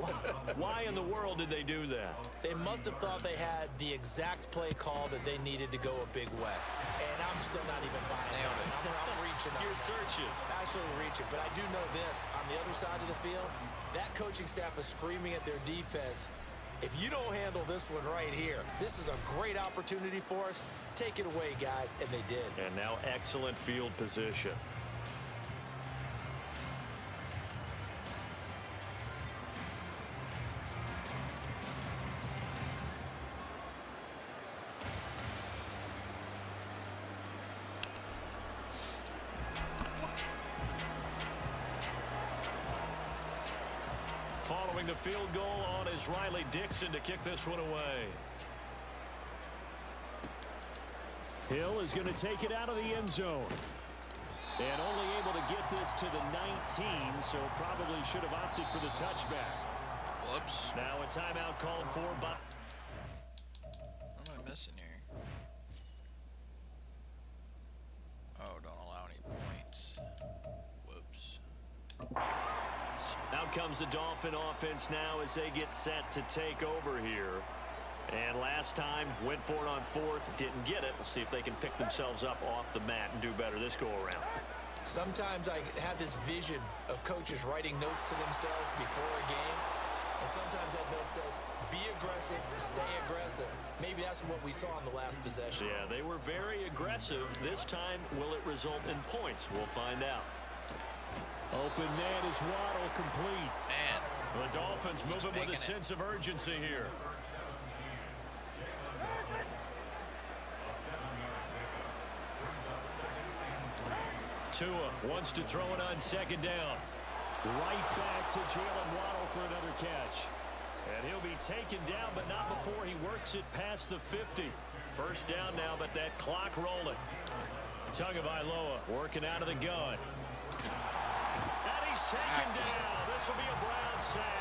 Why in the world did they do that? They must have thought they had the exact play call that they needed to go a big way. And I'm still not even buying it. I'm reaching. You're searching. Actually reaching. But I do know this. On the other side of the field, that coaching staff is screaming at their defense. If you don't handle this one right here, this is a great opportunity for us. Take it away, guys. And they did. And now excellent field position. Following the field goal on is Riley Dixon to kick this one away. Hill is going to take it out of the end zone. And only able to get this to the 19, so probably should have opted for the touchback. Whoops. Now a timeout called for by... What am I missing here? Oh, don't allow any points. Whoops. Out comes the Dolphin offense now as they get set to take over here. And last time, went for it on 4th, didn't get it. We'll see if they can pick themselves up off the mat and do better this go-around. Sometimes I have this vision of coaches writing notes to themselves before a game. And sometimes that note says, be aggressive, stay aggressive. Maybe that's what we saw in the last possession. Yeah, they were very aggressive. This time, will it result in points? We'll find out. Open man is Waddle, complete. Man. The Dolphins moving with a sense of urgency here. Tua wants to throw it on 2nd down. Right back to Jalen Waddle for another catch. And he'll be taken down, but not before he works it past the 50. 1st down now, but that clock rolling. Tagovailoa working out of the gun. And he's taken down. This will be a Brown sack.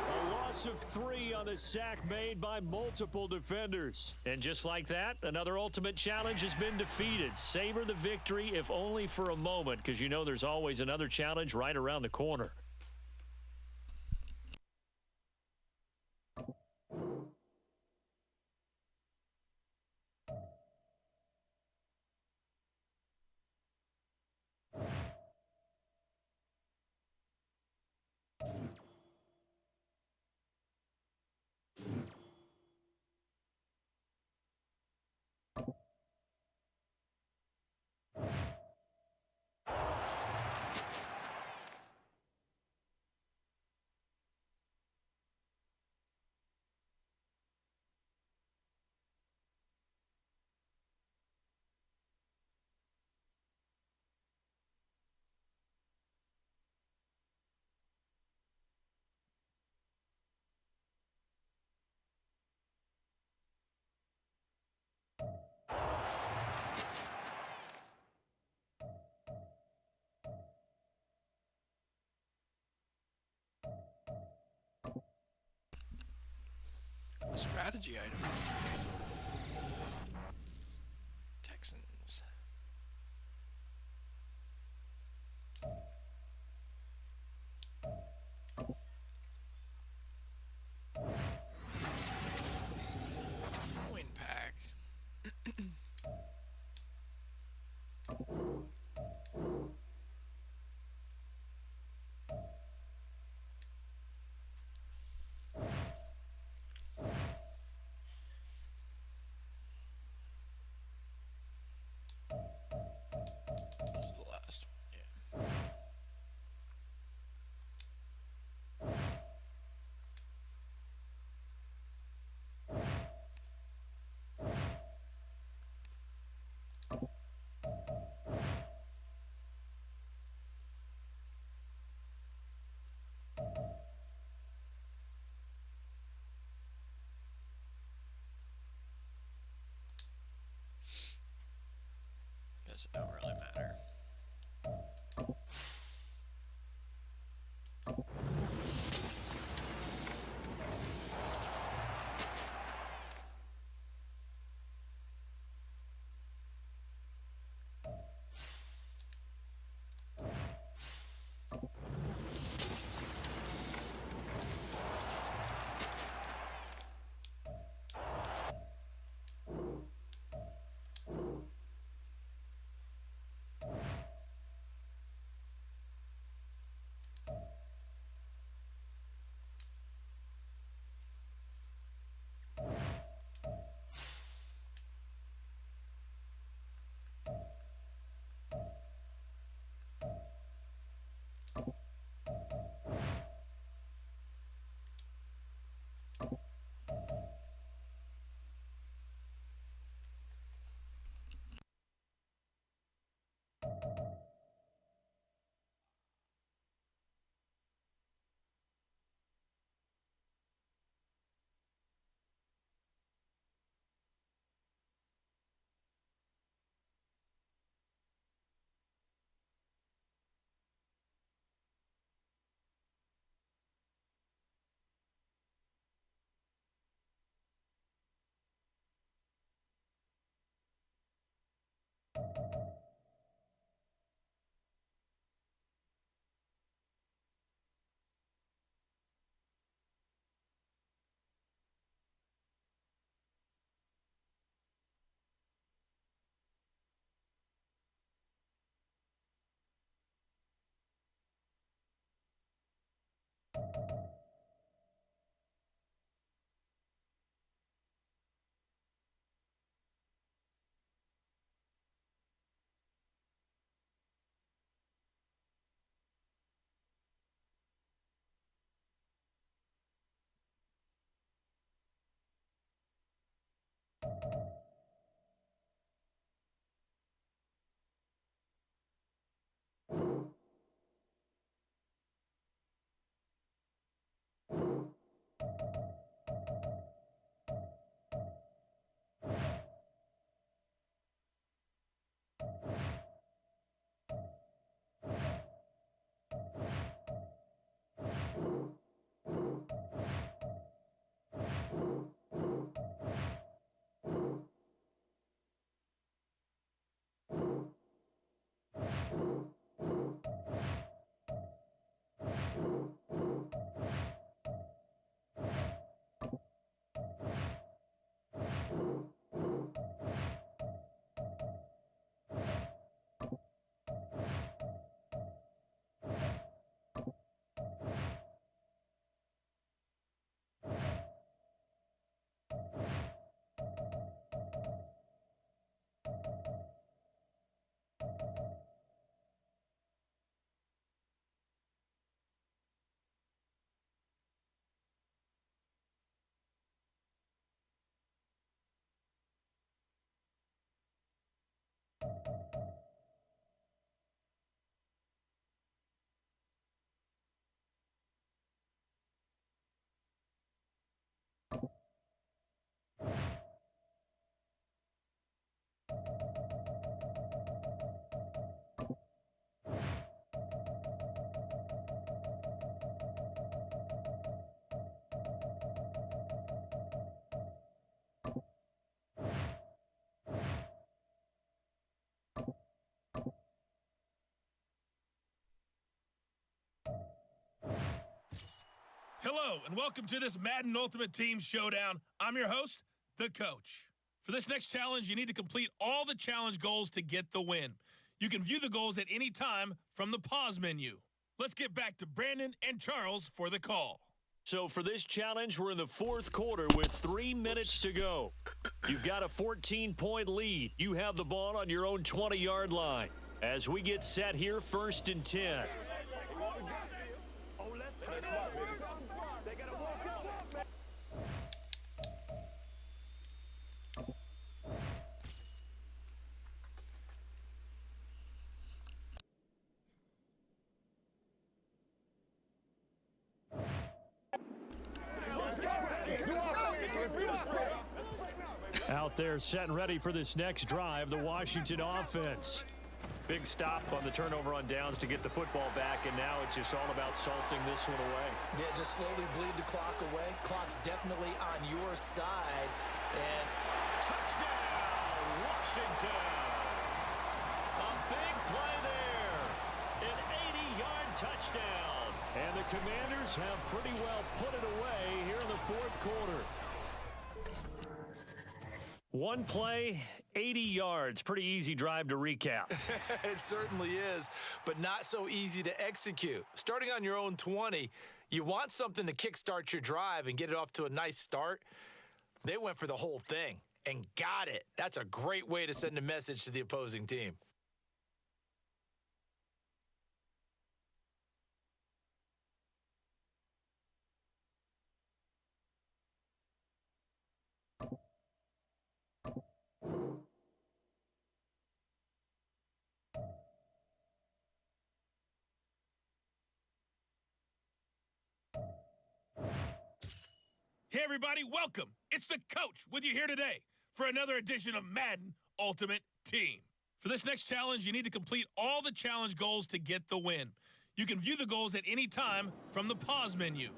A loss of 3 on the sack made by multiple defenders. And just like that, another ultimate challenge has been defeated. Savor the victory, if only for a moment, because you know there's always another challenge right around the corner. Strategy item. Texans. Coin pack. so it don't really matter. Hello, and welcome to this Madden Ultimate Team Showdown. I'm your host, the Coach. For this next challenge, you need to complete all the challenge goals to get the win. You can view the goals at any time from the pause menu. Let's get back to Brandon and Charles for the call. So for this challenge, we're in the fourth quarter with 3 minutes to go. You've got a 14-point lead. You have the ball on your own 20-yard line. As we get set here, 1st and 10. Out there set and ready for this next drive, the Washington offense. Big stop on the turnover on downs to get the football back, and now it's just all about salting this one away. Yeah, just slowly bleed the clock away. Clock's definitely on your side. And touchdown, Washington. A big play there. An 80-yard touchdown. And the Commanders have pretty well put it away here in the fourth quarter. One play, 80 yards. Pretty easy drive to recap. It certainly is, but not so easy to execute. Starting on your own 20, you want something to kickstart your drive and get it off to a nice start. They went for the whole thing and got it. That's a great way to send a message to the opposing team. Hey, everybody, welcome. It's the coach with you here today for another edition of Madden Ultimate Team. For this next challenge, you need to complete all the challenge goals to get the win. You can view the goals at any time from the pause menu.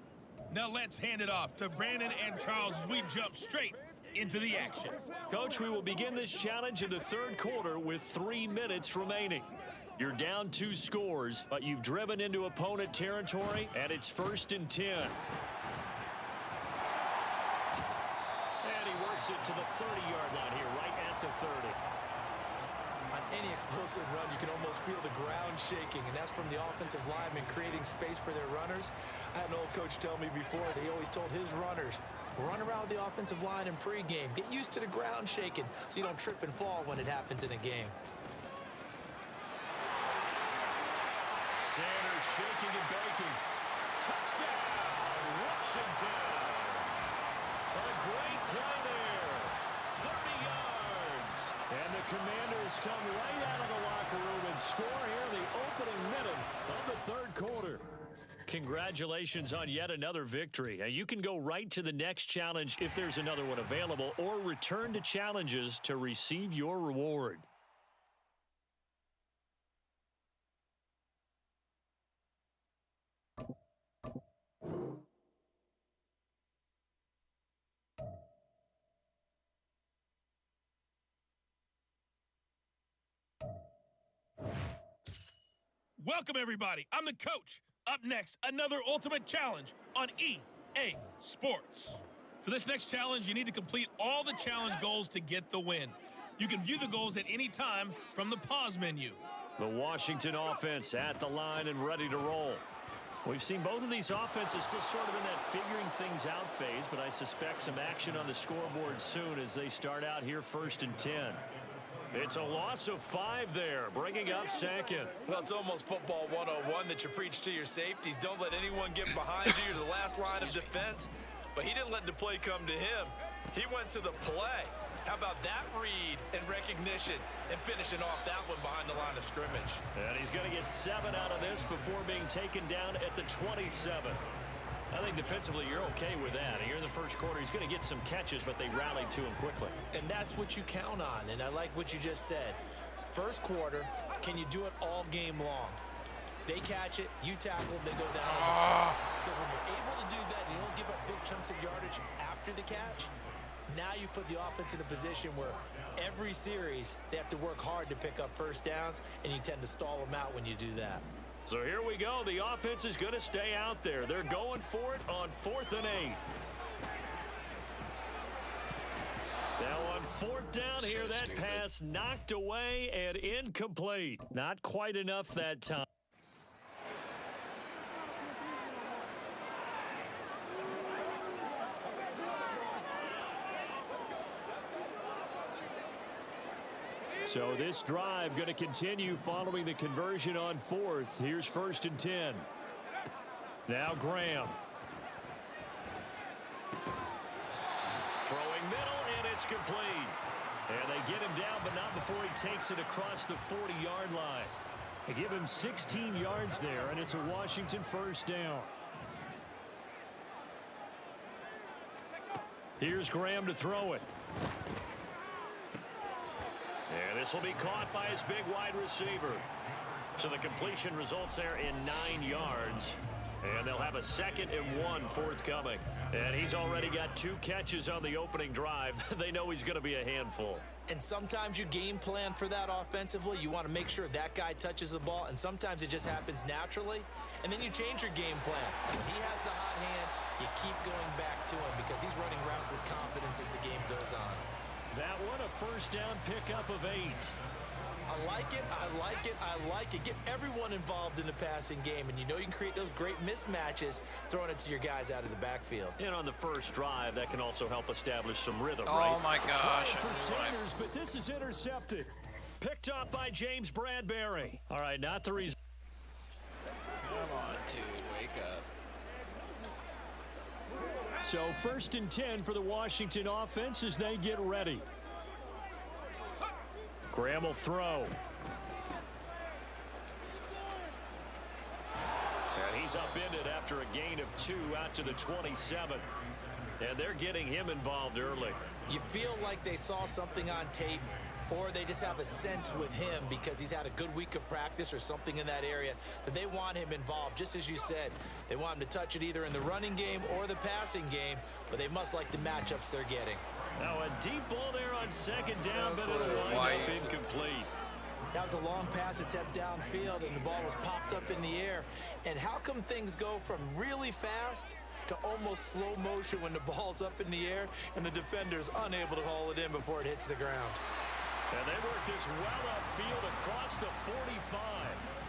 Now let's hand it off to Brandon and Charles as we jump straight into the action. Coach, we will begin this challenge in the third quarter with 3 minutes remaining. You're down 2 scores, but you've driven into opponent territory, and it's 1st and 10. It to the 30-yard line here, right at the 30. On any explosive run, you can almost feel the ground shaking, and that's from the offensive linemen creating space for their runners. I had an old coach tell me before, he always told his runners, run around with the offensive line in pregame. Get used to the ground shaking so you don't trip and fall when it happens in a game. Sanders shaking and baking. Touchdown, Washington. A great play there. 30 yards. And the Commanders come right out of the locker room and score here in the opening minute of the third quarter. Congratulations on yet another victory. You can go right to the next challenge if there's another one available, or return to challenges to receive your reward. Welcome, everybody. I'm the coach. Up next, another ultimate challenge on EA Sports. For this next challenge, you need to complete all the challenge goals to get the win. You can view the goals at any time from the pause menu. The Washington offense at the line and ready to roll. We've seen both of these offenses still sort of in that figuring things out phase, but I suspect some action on the scoreboard soon as they start out here 1st and 10. It's a loss of 5 there, bringing up 2nd. Well, it's almost football 101 that you preach to your safeties. Don't let anyone get behind you to the last line of defense. But he didn't let the play come to him. He went to the play. How about that read and recognition and finishing off that one behind the line of scrimmage? And he's going to get 7 out of this before being taken down at the 27. I think defensively you're okay with that. Here in the first quarter, he's going to get some catches, but they rallied to him quickly. And that's what you count on, and I like what you just said. First quarter, can you do it all game long? They catch it, you tackle, they go down on the side. Because when you're able to do that, and you don't give up big chunks of yardage after the catch, now you put the offense in a position where every series they have to work hard to pick up first downs, and you tend to stall them out when you do that. So here we go. The offense is going to stay out there. They're going for it on 4th and 8. Now on 4th down here, that pass knocked away and incomplete. Not quite enough that time. So this drive going to continue following the conversion on 4th. Here's 1st and 10. Now Graham. Throwing middle, and it's complete. And they get him down, but not before he takes it across the 40-yard line. They give him 16 yards there, and it's a Washington 1st down. Here's Graham to throw it. And this This will be caught by his big wide receiver. So the completion results there in 9 yards. And they'll have a 2nd and 1 forthcoming. And he's already got 2 catches on the opening drive. They know he's going to be a handful. And sometimes you game plan for that offensively. You want to make sure that guy touches the ball, and sometimes it just happens naturally. And then you change your game plan. When he has the hot hand, you keep going back to him because he's running routes with confidence as the game goes on. That one a first down pickup of 8. I like it, I like it, I like it. Get everyone involved in the passing game, and you know you can create those great mismatches throwing it to your guys out of the backfield. And on the first drive, that can also help establish some rhythm, Oh, right? my gosh. For Sanders, but this is intercepted. Picked up by James Bradbury. All right, not the reason. Come on, dude. Wake up. So 1st and 10 for the Washington offense as they get ready. Graham will throw. And he's upended after a gain of 2 out to the 27. And they're getting him involved early. You feel like they saw something on tape, or they just have a sense with him because he's had a good week of practice or something in that area that they want him involved. Just as you said, they want him to touch it either in the running game or the passing game, but they must like the matchups they're getting. Now a deep ball there on 2nd down, but it'll wind up incomplete. That was a long pass attempt downfield, and the ball was popped up in the air. And how come things go from really fast to almost slow motion when the ball's up in the air and the defender's unable to haul it in before it hits the ground? And they work this well upfield across the 45.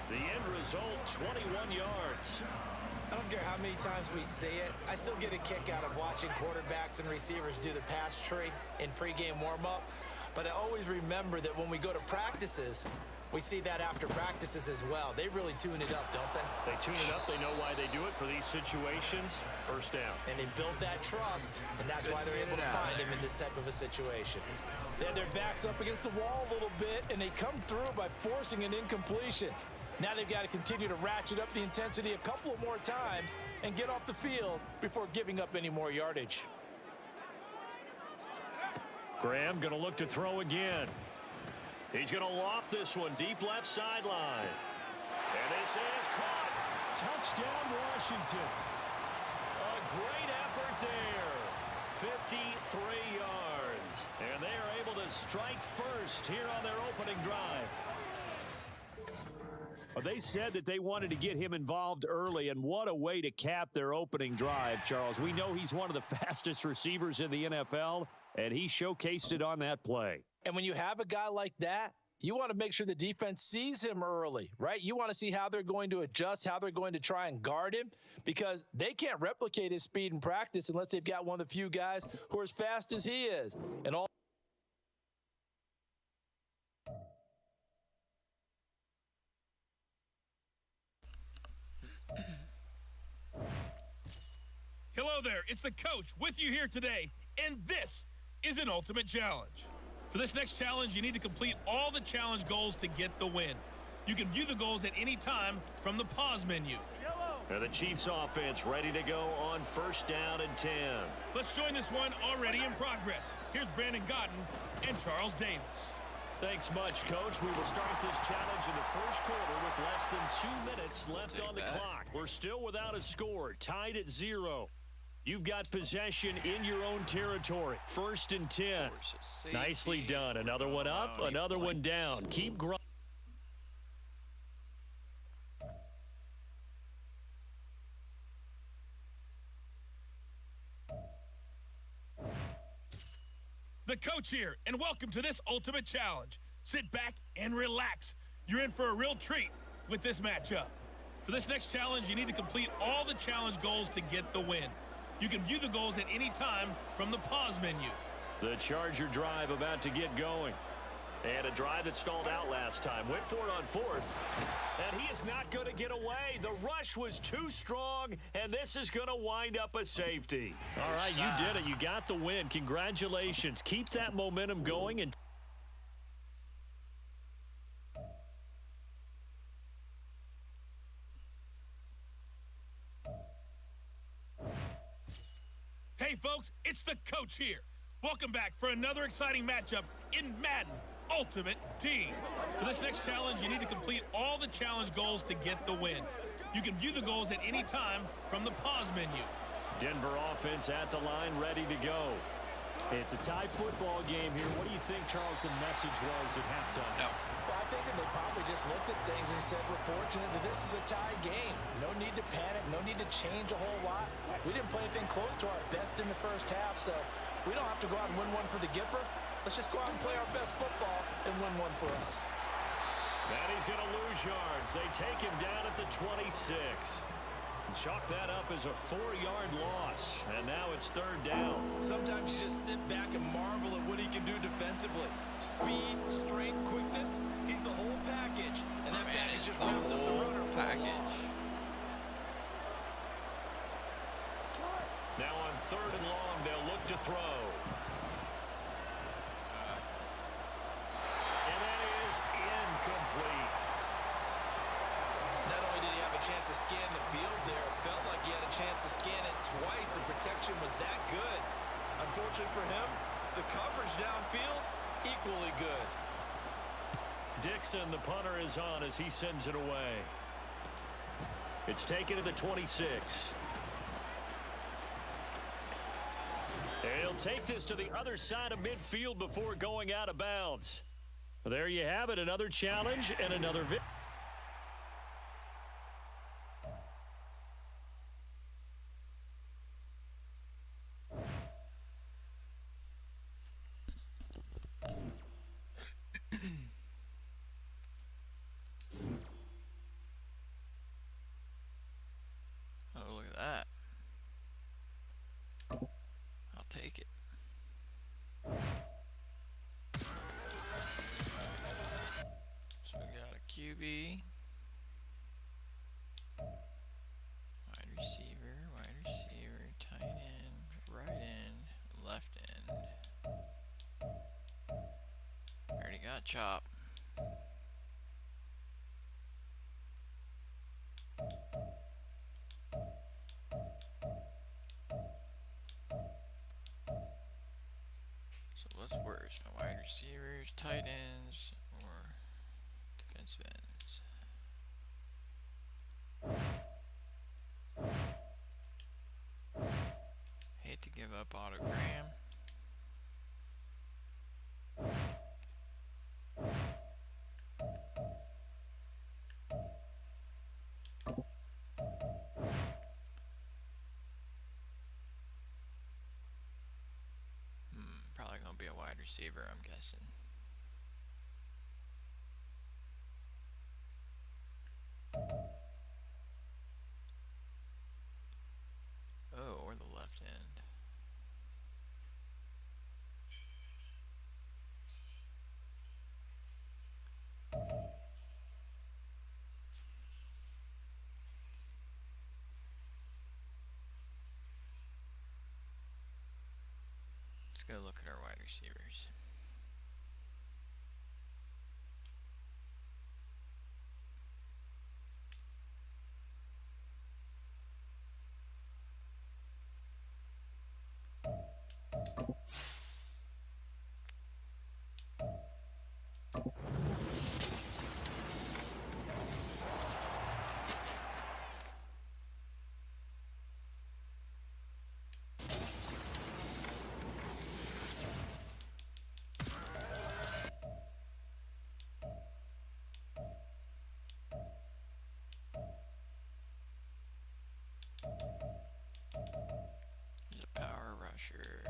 The end result, 21 yards. I don't care how many times we say it, I still get a kick out of watching quarterbacks and receivers do the pass tree in pregame warm-up. But I always remember that when we go to practices, we see that after practices as well. They really tune it up, don't they? They tune it up. They know why they do it for these situations. First down. And they build that trust, and that's why they're able to find him in this type of a situation. They had their backs up against the wall a little bit, and they come through by forcing an incompletion. Now they've got to continue to ratchet up the intensity a couple of more times and get off the field before giving up any more yardage. Graham going to look to throw again. He's going to loft this one deep left sideline. And this is caught. Touchdown, Washington. A great effort there. 53 yards. And they are able to strike first here on their opening drive. Well, they said that they wanted to get him involved early, and what a way to cap their opening drive, Charles. We know he's one of the fastest receivers in the NFL, and he showcased it on that play. And when you have a guy like that, you want to make sure the defense sees him early, right? You want to see how they're going to adjust, how they're going to try and guard him, because they can't replicate his speed in practice unless they've got one of the few guys who are as fast as he is. And all Hello there, it's the coach with you here today, and this is an ultimate challenge. For this next challenge, you need to complete all the challenge goals to get the win. You can view the goals at any time from the pause menu. And the Chiefs offense ready to go on 1st down and 10. Let's join this one already in progress. Here's Brandon Godden and Charles Davis. Thanks much, Coach. We will start this challenge in the first quarter with less than 2 minutes left on the clock. We're still without a score, tied at 0. You've got possession in your own territory. 1st and 10. Nicely done. Another one up, another one down. Keep growing. The coach here, and welcome to this ultimate challenge. Sit back and relax. You're in for a real treat with this matchup. For this next challenge, you need to complete all the challenge goals to get the win. You can view the goals at any time from the pause menu. The Charger drive about to get going. And a drive that stalled out last time. Went for it on 4th. And he is not going to get away. The rush was too strong, and this is going to wind up a safety. All right, you did it. You got the win. Congratulations. Keep that momentum going. And Hey, folks, it's the coach here. Welcome back for another exciting matchup in Madden. Ultimate Team. For this next challenge, you need to complete all the challenge goals to get the win. You can view the goals at any time from the pause menu. Denver offense at the line, ready to go. It's a tie football game here. What do you think, Charles, the message was at halftime? No. Well, I think that they probably just looked at things and said, we're fortunate that this is a tie game. No need to panic. No need to change a whole lot. We didn't play anything close to our best in the first half, so we don't have to go out and win one for the Gipper. Let's just go out and play our best football and win one for us. And he's going to lose yards. They take him down at the 26. Chalk that up as a 4-yard loss. And now it's third down. Sometimes you just sit back and marvel at what he can do defensively. Speed, strength, quickness. He's the whole package. And that package just wrapped up the runner for a loss. Now on third and long, they'll look to throw. And that is incomplete. Not only did he have a chance to scan the field there, it felt like he had a chance to scan it twice. The protection was that good. Unfortunately for him, the coverage downfield, equally good. Dixon, the punter, is on as he sends it away. It's taken to the 26. And he'll take this to the other side of midfield before going out of bounds. There you have it, another challenge and another victory. Oh, look at that. I'll take it. So we got a QB, wide receiver, tight end, right end, left end. Already got Chop. So what's worse, my wide receivers, tight ends, or defensive ends? Hate to give up autogram. Probably gonna be a wide receiver, I'm guessing. Oh, or the left end. Let's go look at our wide receivers. He's a power rusher.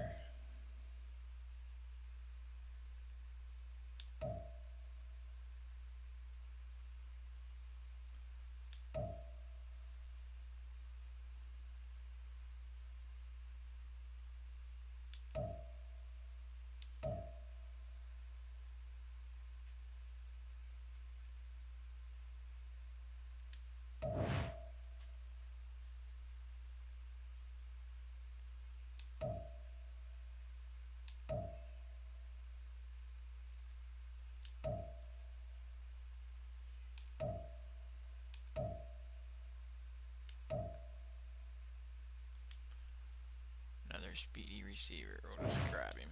Another speedy receiver. We'll just grab him.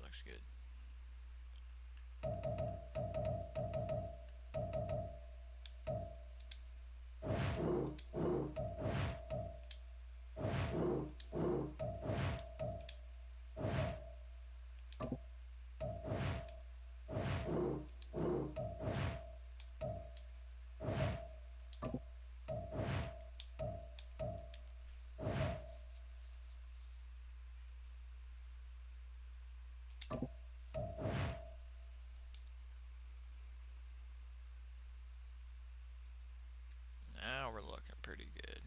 looks good. Now we're looking pretty good.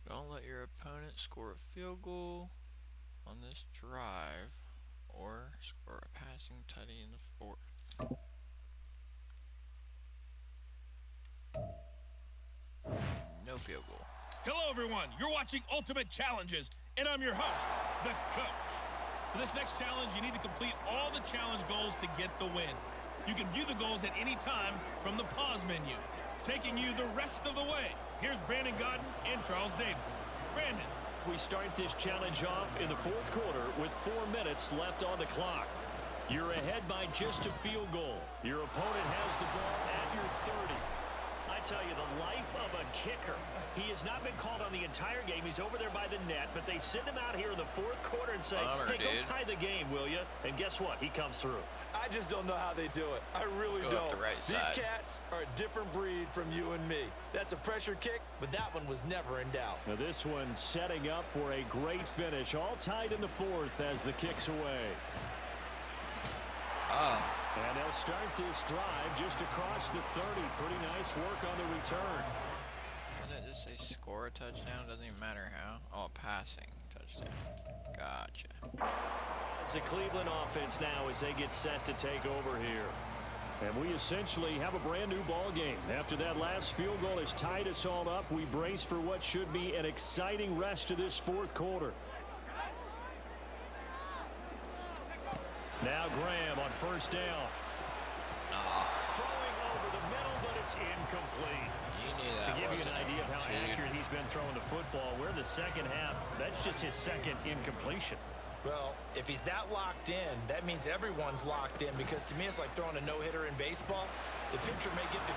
Don't let your opponent score a field goal on this drive or score a passing tutty in the fourth. No field goal. Hello, everyone. You're watching Ultimate Challenges, and I'm your host, the Coach. For this next challenge, you need to complete all the challenge goals to get the win. You can view the goals at any time from the pause menu. Taking you the rest of the way, here's Brandon Godden and Charles Davis. Brandon. We start this challenge off in the fourth quarter with 4 minutes left on the clock. You're ahead by just a field goal. Your opponent has the ball at your 30. I tell you, the life of a kicker. He has not been called on the entire game. He's over there by the net, but they send him out here in the fourth quarter and say, hey, go tie the game, will you? And guess what? He comes through. I just don't know how they do it. I really Go don't. up the right These side. cats are a different breed from you and me. That's a pressure kick, but that one was never in doubt. Now this one setting up for a great finish. All tied in the fourth as the kick's away. And they'll start this drive just across the 30. Pretty nice work on the return. Doesn't it just say score a touchdown? Doesn't even matter how. Oh, passing touchdown. Gotcha. It's the Cleveland offense now as they get set to take over here. And we essentially have a brand new ball game. After that last field goal has tied us all up, we brace for what should be an exciting rest of this fourth quarter. Now Graham on first down. Throwing over the middle, but it's incomplete. You knew that. To give you wasn't an idea of how open, dude. accurate he's been throwing the football, we're in the second half. That's just his second incompletion. Well, if he's that locked in, that means everyone's locked in, because to me it's like throwing a no-hitter in baseball. The pitcher may get the...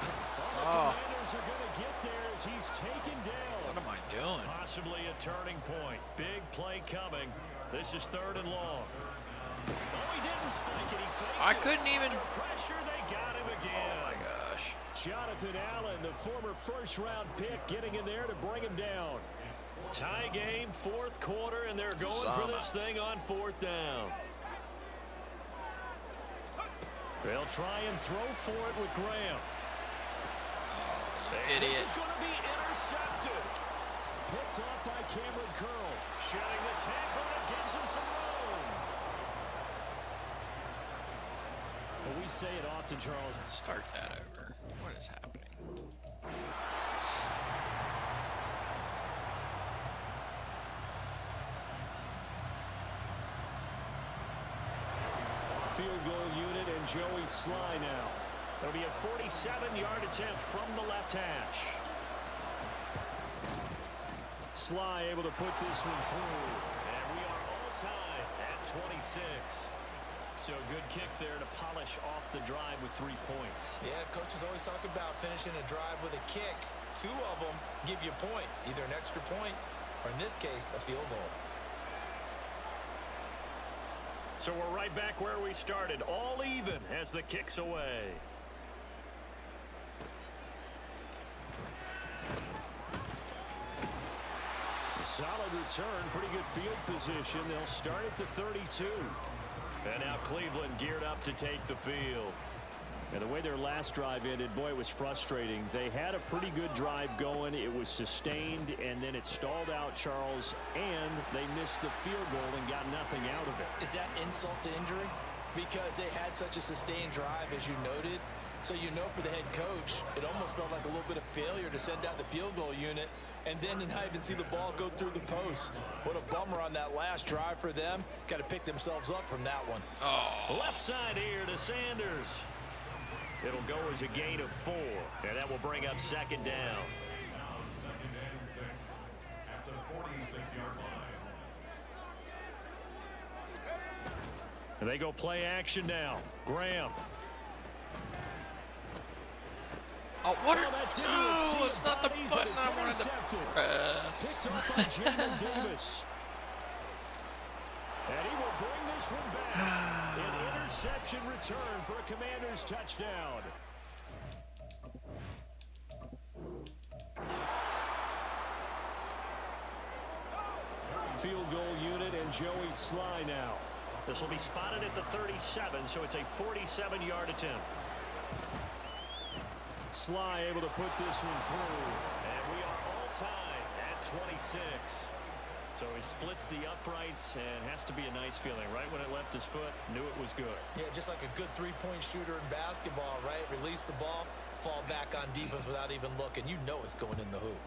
Well, the Commanders are going to get there as he's taken down. What am I doing? Possibly a turning point. Big play coming. This is 3rd and long. Oh, he didn't spike it. He faked I it. couldn't even... Under pressure, they got him again. Oh, my gosh. Jonathan Allen, the former first-round pick, getting in there to bring him down. Tie game, 4th quarter, and they're going for this thing on 4th down. They'll try and throw for it with Graham. Oh, This idiot. is going to be intercepted. Picked off by Cameron Curl. Shedding the tackle, and it gives him some room. Well, we say it often, Charles. Start that over. What is happening? Field goal unit and Joey Sly now. It'll be a 47-yard attempt from the left hash. Sly able to put this one through. And we are all tied at 26. So a good kick there to polish off the drive with 3 points. Yeah, coaches always talk about finishing a drive with a kick. 2 of them give you points, either an extra point or, in this case, a field goal. So we're right back where we started, all even as the kick's away. A solid return, pretty good field position. They'll start at the 32. And now Cleveland geared up to take the field. And the way their last drive ended, boy, it was frustrating. They had a pretty good drive going. It was sustained, and then it stalled out, Charles, and they missed the field goal and got nothing out of it. Is that insult to injury? Because they had such a sustained drive, as you noted. So you know for the head coach, it almost felt like a little bit of failure to send out the field goal unit and then to not even see the ball go through the post. What a bummer on that last drive for them. Got to pick themselves up from that one. Oh. Left side here to Sanders. It'll go as a gain of 4, and that will bring up second down. And they go play action now. Graham. Oh, what? Oh, it's not the button I wanted to press. Picked off by Jamin Davis. And he will bring this one back. An interception return for a Commanders touchdown. Field goal unit and Joey Sly now. This will be spotted at the 37, so it's a 47-yard attempt. Sly able to put this one through. And we are all time at 26. So he splits the uprights and has to be a nice feeling. Right when it left his foot, knew it was good. Yeah, just like a good three-point shooter in basketball, right? Release the ball, fall back on defense without even looking. You know it's going in the hoop.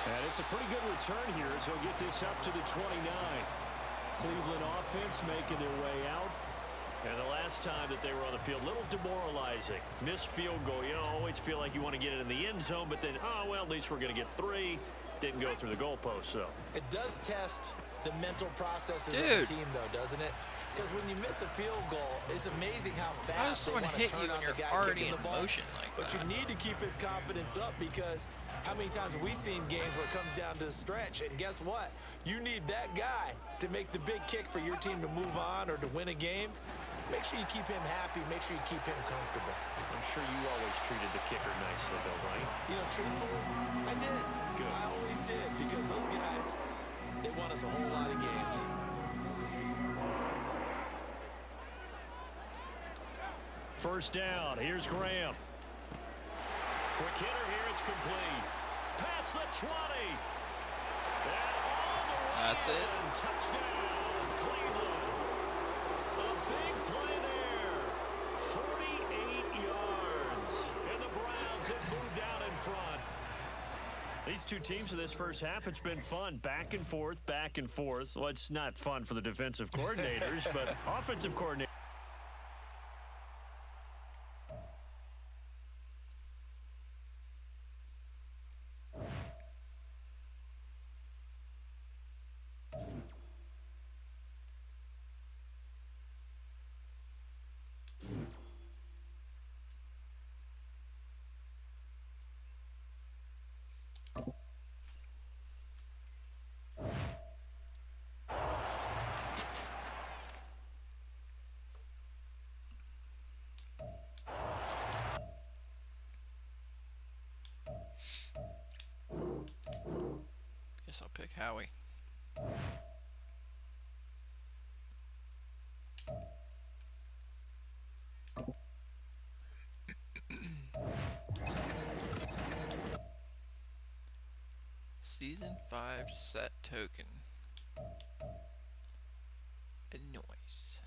And it's a pretty good return here as he'll get this up to the 29. Cleveland offense making their way out. And the last time that they were on the field, a little demoralizing. Missed field goal. You always feel like you want to get it in the end zone, but then, oh, well, at least we're going to get 3. Didn't go through the goalpost, so. It does test the mental processes of the team, though, doesn't it? Because when you miss a field goal, it's amazing how fast they want to turn on the guy kicking the ball. But you need to keep his confidence up, because how many times have we seen games where it comes down to the stretch? And guess what? You need that guy to make the big kick for your team to move on or to win a game. Make sure you keep him happy. Make sure you keep him comfortable. I'm sure you always treated the kicker nicely, though, right? You know, truthfully, I did. Good. I always did, because those guys, they won us a whole lot of games. First down. Here's Graham. Quick hitter here. It's complete. Past the 20. And all the way. That's it. Touchdown, Cleveland. A big play there. 48 yards. And the Browns have moved out in front. These two teams in this first half, it's been fun. Back and forth, back and forth. Well, it's not fun for the defensive coordinators, but offensive coordinators. Guess I'll pick Howie. Season 5 set token. A noise.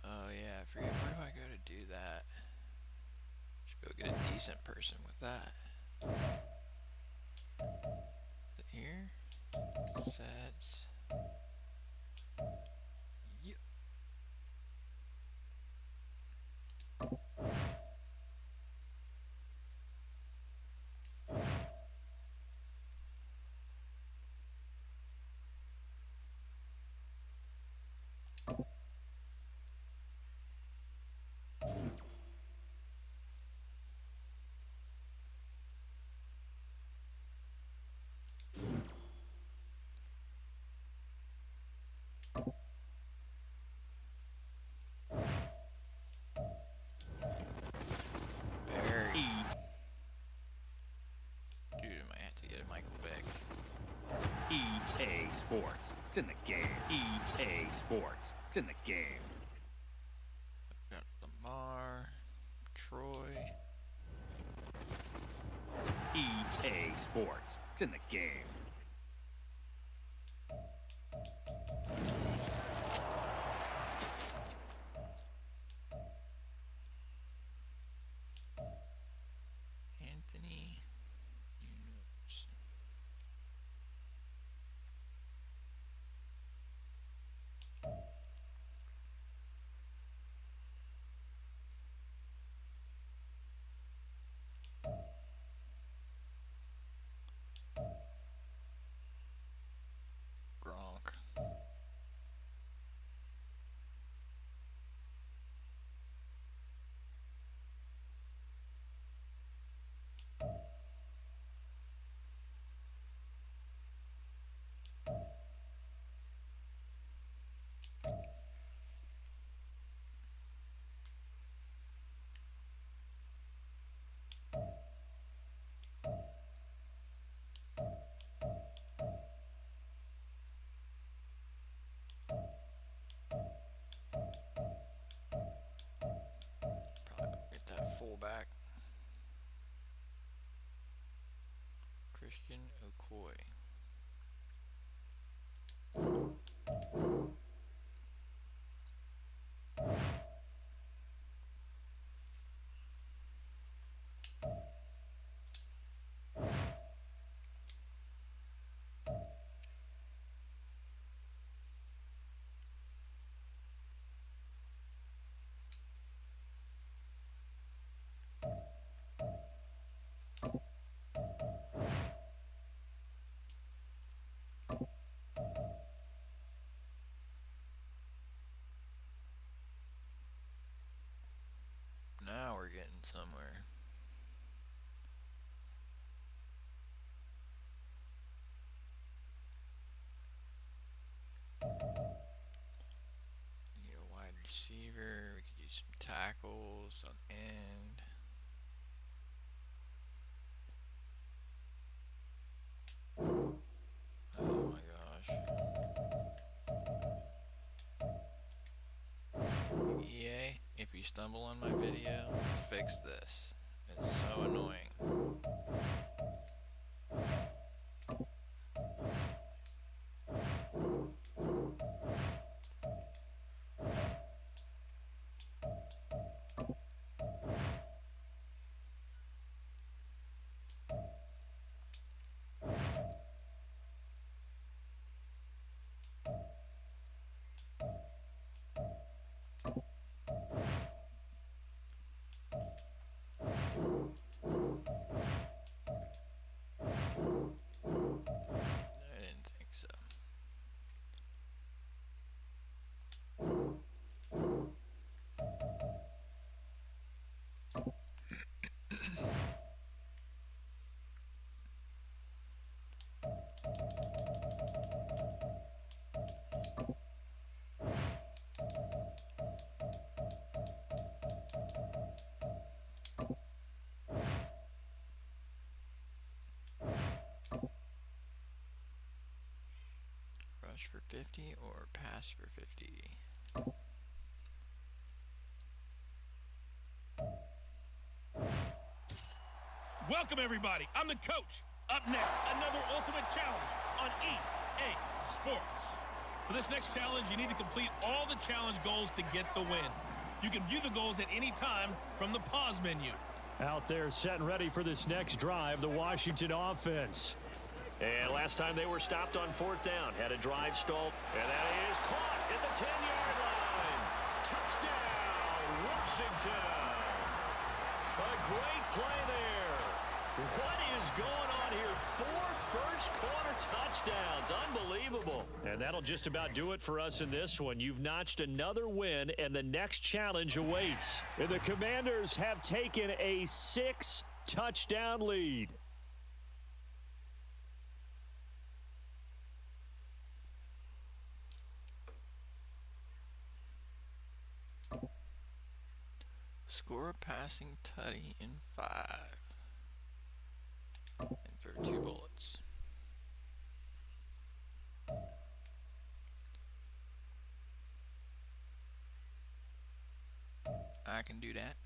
Oh yeah, I forget, where do I go to do that? Should go get a decent person with that. Is it here? Sets. Yep. EA Sports. It's in the game. EA Sports. It's in the game. Got Lamar, Troy. EA Sports. It's in the game. Anthony Munoz. Gronk. Probably get that fullback. Christian Okoye. Now we're getting somewhere. Get a wide receiver. We could use some tackles on end. Oh my gosh. EA, if you stumble on my video, fix this. It's so annoying. I didn't think so. Rush for 50 or pass for 50? Welcome, everybody. I'm the coach. Up next, another Ultimate Challenge on EA Sports. For this next challenge, you need to complete all the challenge goals to get the win. You can view the goals at any time from the pause menu. Out there set and ready for this next drive, the Washington offense. And last time they were stopped on 4th down, had a drive stalled, and that is caught at the 10-yard line. Touchdown, Washington. A great play there. What is going on here? 4 first-quarter touchdowns. Unbelievable. And that'll just about do it for us in this one. You've notched another win, and the next challenge awaits. And the Commanders have taken a 6-touchdown lead. Score a passing tutty in 5. And throw 2 bullets. I can do that.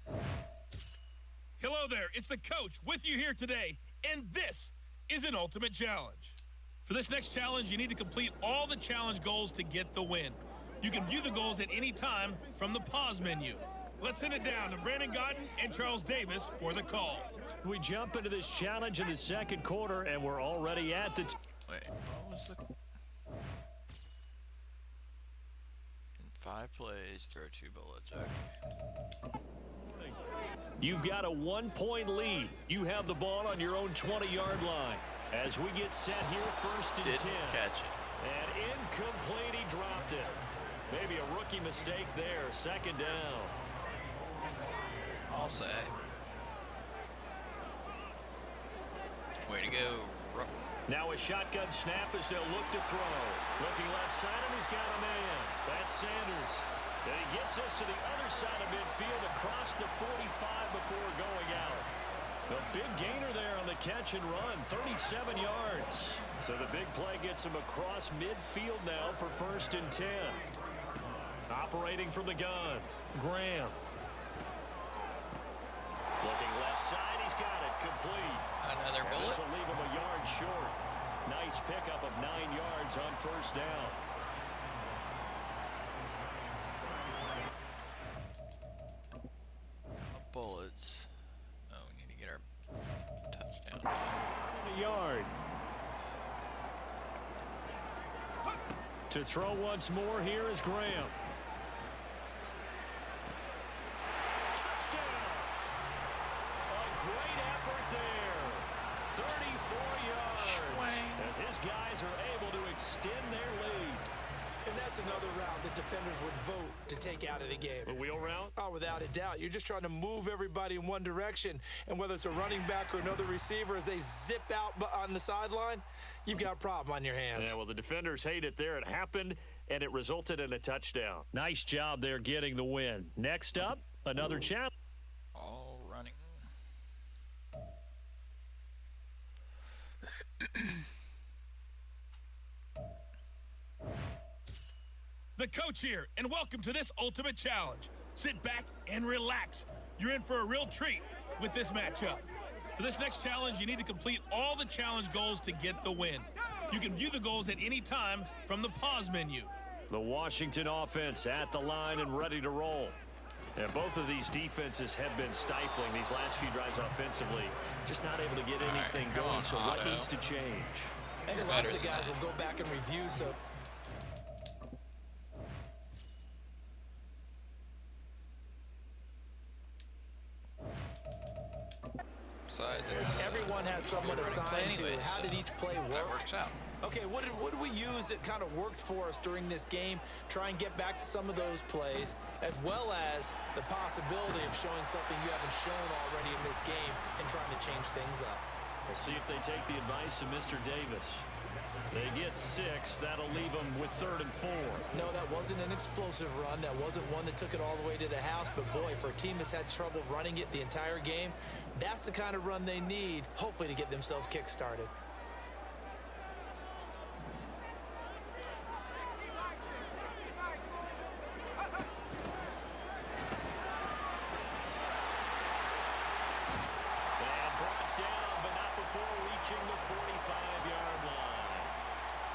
Hello there, it's the coach with you here today, and this is an ultimate challenge. For this next challenge, you need to complete all the challenge goals to get the win. You can view the goals at any time from the pause menu. Let's send it down to Brandon Godden and Charles Davis for the call. We jump into this challenge in the second quarter, and we're already at the... Wait, what was the... In 5 plays, throw 2 bullets. Okay. You've got a 1-point lead. You have the ball on your own 20-yard line. As we get set here, first and 10. Didn't catch it. And incomplete, he dropped it. Maybe a rookie mistake there. Second down. I'll say. Way to go. Now a shotgun snap as they'll look to throw. Looking left side, and he's got a man. That's Sanders. And he gets us to the other side of midfield across the 45 before going out. A big gainer there on the catch and run, 37 yards. So the big play gets him across midfield now for first and 10. Operating from the gun, Graham. Looking left side, he's got it, complete. Another bullet. This will leave him a yard short. Nice pickup of 9 yards on first down. Bullets. Oh, we need to get our touchdown. A yard. To throw once more, here is Graham. Touchdown. A great effort there. 34 yards. As his guys are able to extend their lead. And that's another route that defenders would vote to take out of the game. A wheel route? Oh, without a doubt. You're just trying to move everybody in one direction. And whether it's a running back or another receiver, as they zip out on the sideline, you've got a problem on your hands. Yeah, well, the defenders hate it there. It happened, and it resulted in a touchdown. Nice job there getting the win. Next up, another challenge. All running. The coach here, and welcome to this ultimate challenge. Sit back and relax. You're in for a real treat with this matchup. For this next challenge, you need to complete all the challenge goals to get the win. You can view the goals at any time from the pause menu. The Washington offense at the line and ready to roll. And both of these defenses have been stifling these last few drives offensively. Just not able to get anything going, so what needs to change? And a lot of the guys will go back and review, so... Everyone has someone assigned to how did each play work. That works out. Okay, what did we use that kind of worked for us during this game? Try and get back to some of those plays, as well as the possibility of showing something you haven't shown already in this game and trying to change things up. We'll see if they take the advice of Mr. Davis. They get 6. That'll leave them with 3rd and 4. No, that wasn't an explosive run. That wasn't one that took it all the way to the house. But, boy, for a team that's had trouble running it the entire game, that's the kind of run they need, hopefully, to get themselves kick-started. And brought down, but not before reaching the 45-yard line.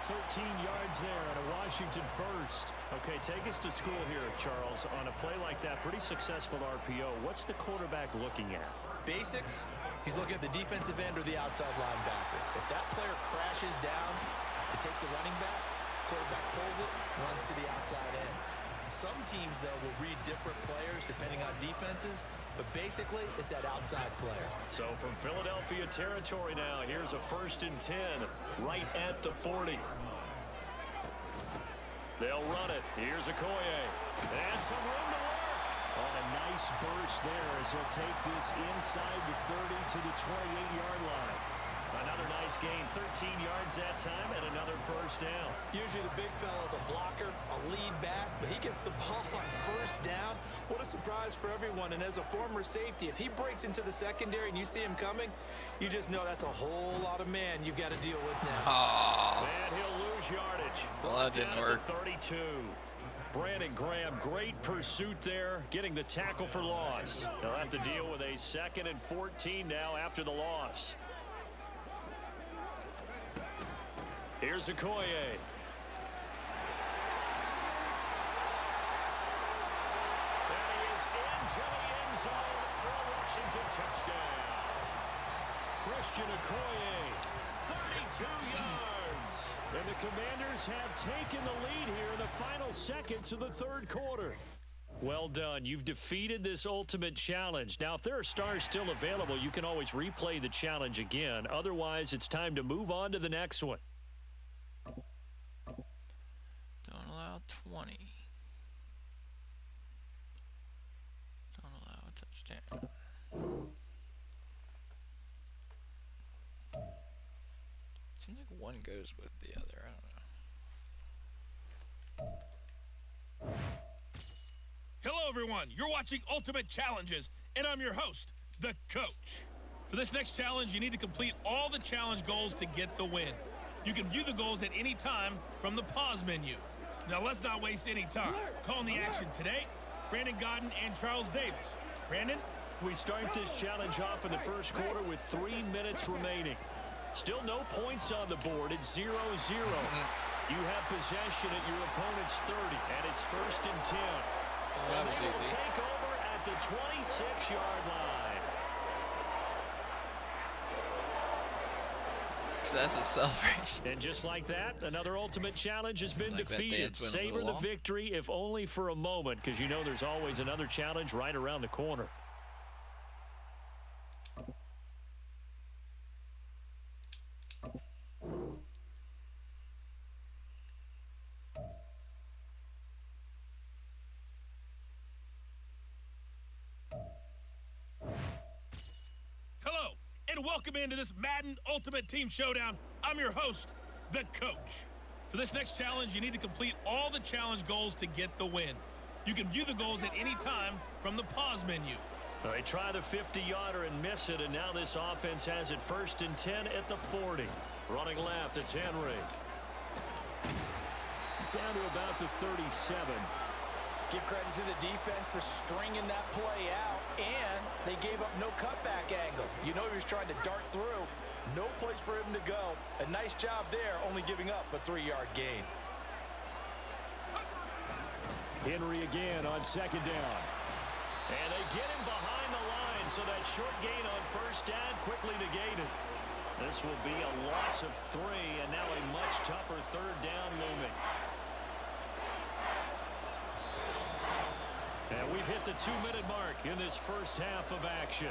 13 yards there on a Washington first. Okay, take us to school here, Charles. On a play like that, pretty successful RPO. What's the quarterback looking at? Basics, he's looking at the defensive end or the outside linebacker. If that player crashes down to take the running back, quarterback pulls it, runs to the outside end. Some teams, though, will read different players depending on defenses, but basically it's that outside player. So from Philadelphia territory now, here's a 1st and 10 right at the 40. They'll run it. Here's Okoye. And some room to work. On a nice burst there as he'll take this inside the 30 to the 28-yard line. Another nice gain, 13 yards that time, and another first down. Usually the big fella's a blocker, a lead back, but he gets the ball on first down. What a surprise for everyone. And as a former safety, if he breaks into the secondary and you see him coming, you just know that's a whole lot of man you've got to deal with now. Oh. And he'll lose yardage. Well, that didn't work. 32. Brandon Graham, great pursuit there, getting the tackle for loss. They'll have to deal with a 2nd and 14 now after the loss. Here's Okoye. And he is into the end zone for a Washington touchdown. Christian Okoye, 32 yards. And the Commanders have taken the lead here in the final seconds of the third quarter. Well done. You've defeated this ultimate challenge. Now, if there are stars still available, you can always replay the challenge again. Otherwise, it's time to move on to the next one. Don't allow 20. Don't allow a touchdown. Seems like one goes with the other. I don't know. Hello, everyone. You're watching Ultimate Challenges, and I'm your host, the Coach. For this next challenge, you need to complete all the challenge goals to get the win. You can view the goals at any time from the pause menu. Now, let's not waste any time. Calling the action today, Brandon Godden and Charles Davis. Brandon? We start this challenge off in the first quarter with 3 minutes remaining. Still no points on the board. It's 0-0. You have possession at your opponent's 30, and it's 1st and 10. That was They will easy. take over at the 26-yard line. Excessive celebration. And just like that, another ultimate challenge has been Like that defeated. dance went a Savor little the long. victory, if only for a moment, because you know there's always another challenge right around the corner. Hello, and welcome into this Madden Ultimate Team Showdown. I'm your host, the Coach. For this next challenge, you need to complete all the challenge goals to get the win. You can view the goals at any time from the pause menu. They try the 50-yarder and miss it, and now this offense has it 1st and 10 at the 40. Running left, it's Henry. Down to about the 37. Give credit to the defense for stringing that play out, and they gave up no cutback angle. You know he was trying to dart through. No place for him to go. A nice job there, only giving up a 3-yard gain. Henry again on 2nd down. And they get him behind the line, so that short gain on 1st down quickly negated. This will be a loss of 3, and now a much tougher 3rd down looming. And we've hit the 2-minute mark in this first half of action.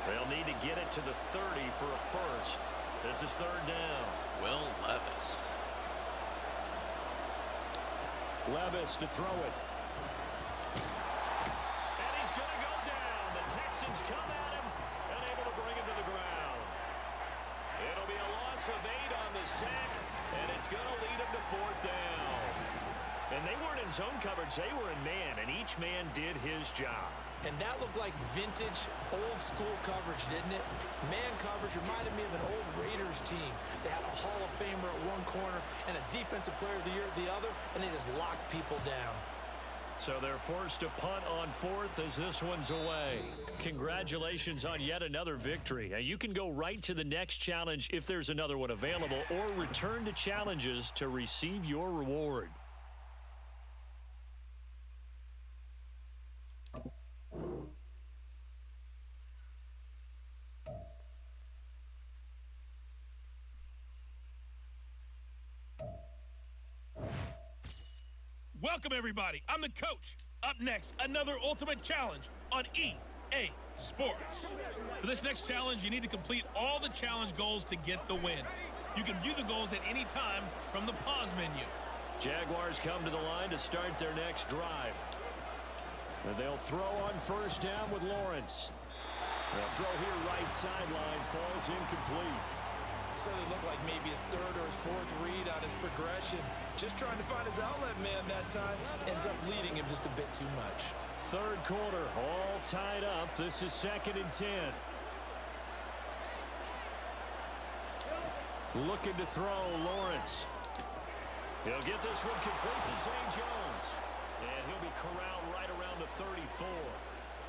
They'll need to get it to the 30 for a first. This is 3rd down. Will Levis. Levis to throw it. And he's going to go down. The Texans come at him and able to bring him to the ground. It'll be a loss of 8 on the sack, and it's going to lead him to 4th down. And they weren't in zone coverage. They were in man, and each man did his job. And that looked like vintage, old-school coverage, didn't it? Man coverage reminded me of an old Raiders team. They had a Hall of Famer at one corner and a Defensive Player of the Year at the other, and they just locked people down. So they're forced to punt on 4th as this one's away. Congratulations on yet another victory. Now, you can go right to the next challenge if there's another one available, or return to challenges to receive your reward. Welcome, everybody. I'm the Coach. Up next, another Ultimate Challenge on EA Sports. For this next challenge, you need to complete all the challenge goals to get the win. You can view the goals at any time from the pause menu. Jaguars come to the line to start their next drive. And they'll throw on 1st down with Lawrence. The throw here right sideline falls incomplete. So they look like maybe his 3rd or his 4th read on his progression. Just trying to find his outlet man that time. Ends up leading him just a bit too much. 3rd quarter, all tied up. This is 2nd and 10. Looking to throw, Lawrence. He'll get this one complete to Zay Jones. And he'll be corralled right around the 34.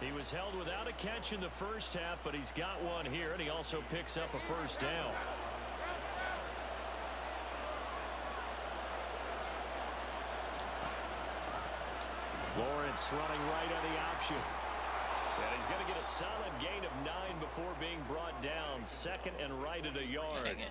He was held without a catch in the first half, but he's got one here, and he also picks up a first down. Lawrence running right on the option. And he's going to get a solid gain of 9 before being brought down. Second and right at a yard. Dang it.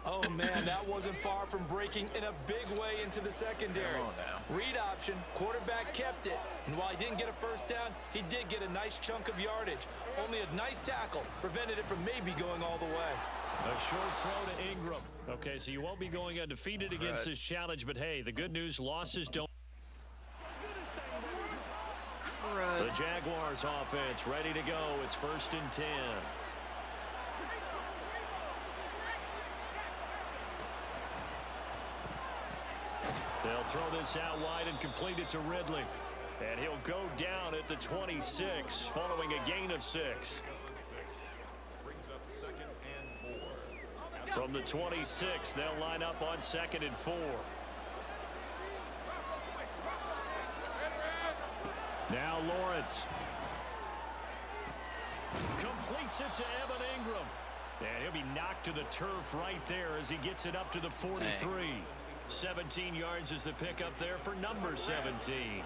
Oh, man, that wasn't far from breaking in a big way into the secondary. Come on now. Read option, quarterback kept it. And while he didn't get a first down, he did get a nice chunk of yardage. Only a nice tackle prevented it from maybe going all the way. A short throw to Ingram. Okay, so you won't be going undefeated against this challenge, but hey, the good news, losses don't. The Jaguars offense ready to go. It's 1st and 10. They'll throw this out wide and complete it to Ridley. And he'll go down at the 26 following a gain of 6. From the 26, they'll line up on 2nd and 4. Now Lawrence. Completes it to Evan Ingram. And he'll be knocked to the turf right there as he gets it up to the 43. Dang. 17 yards is the pickup there for number 17.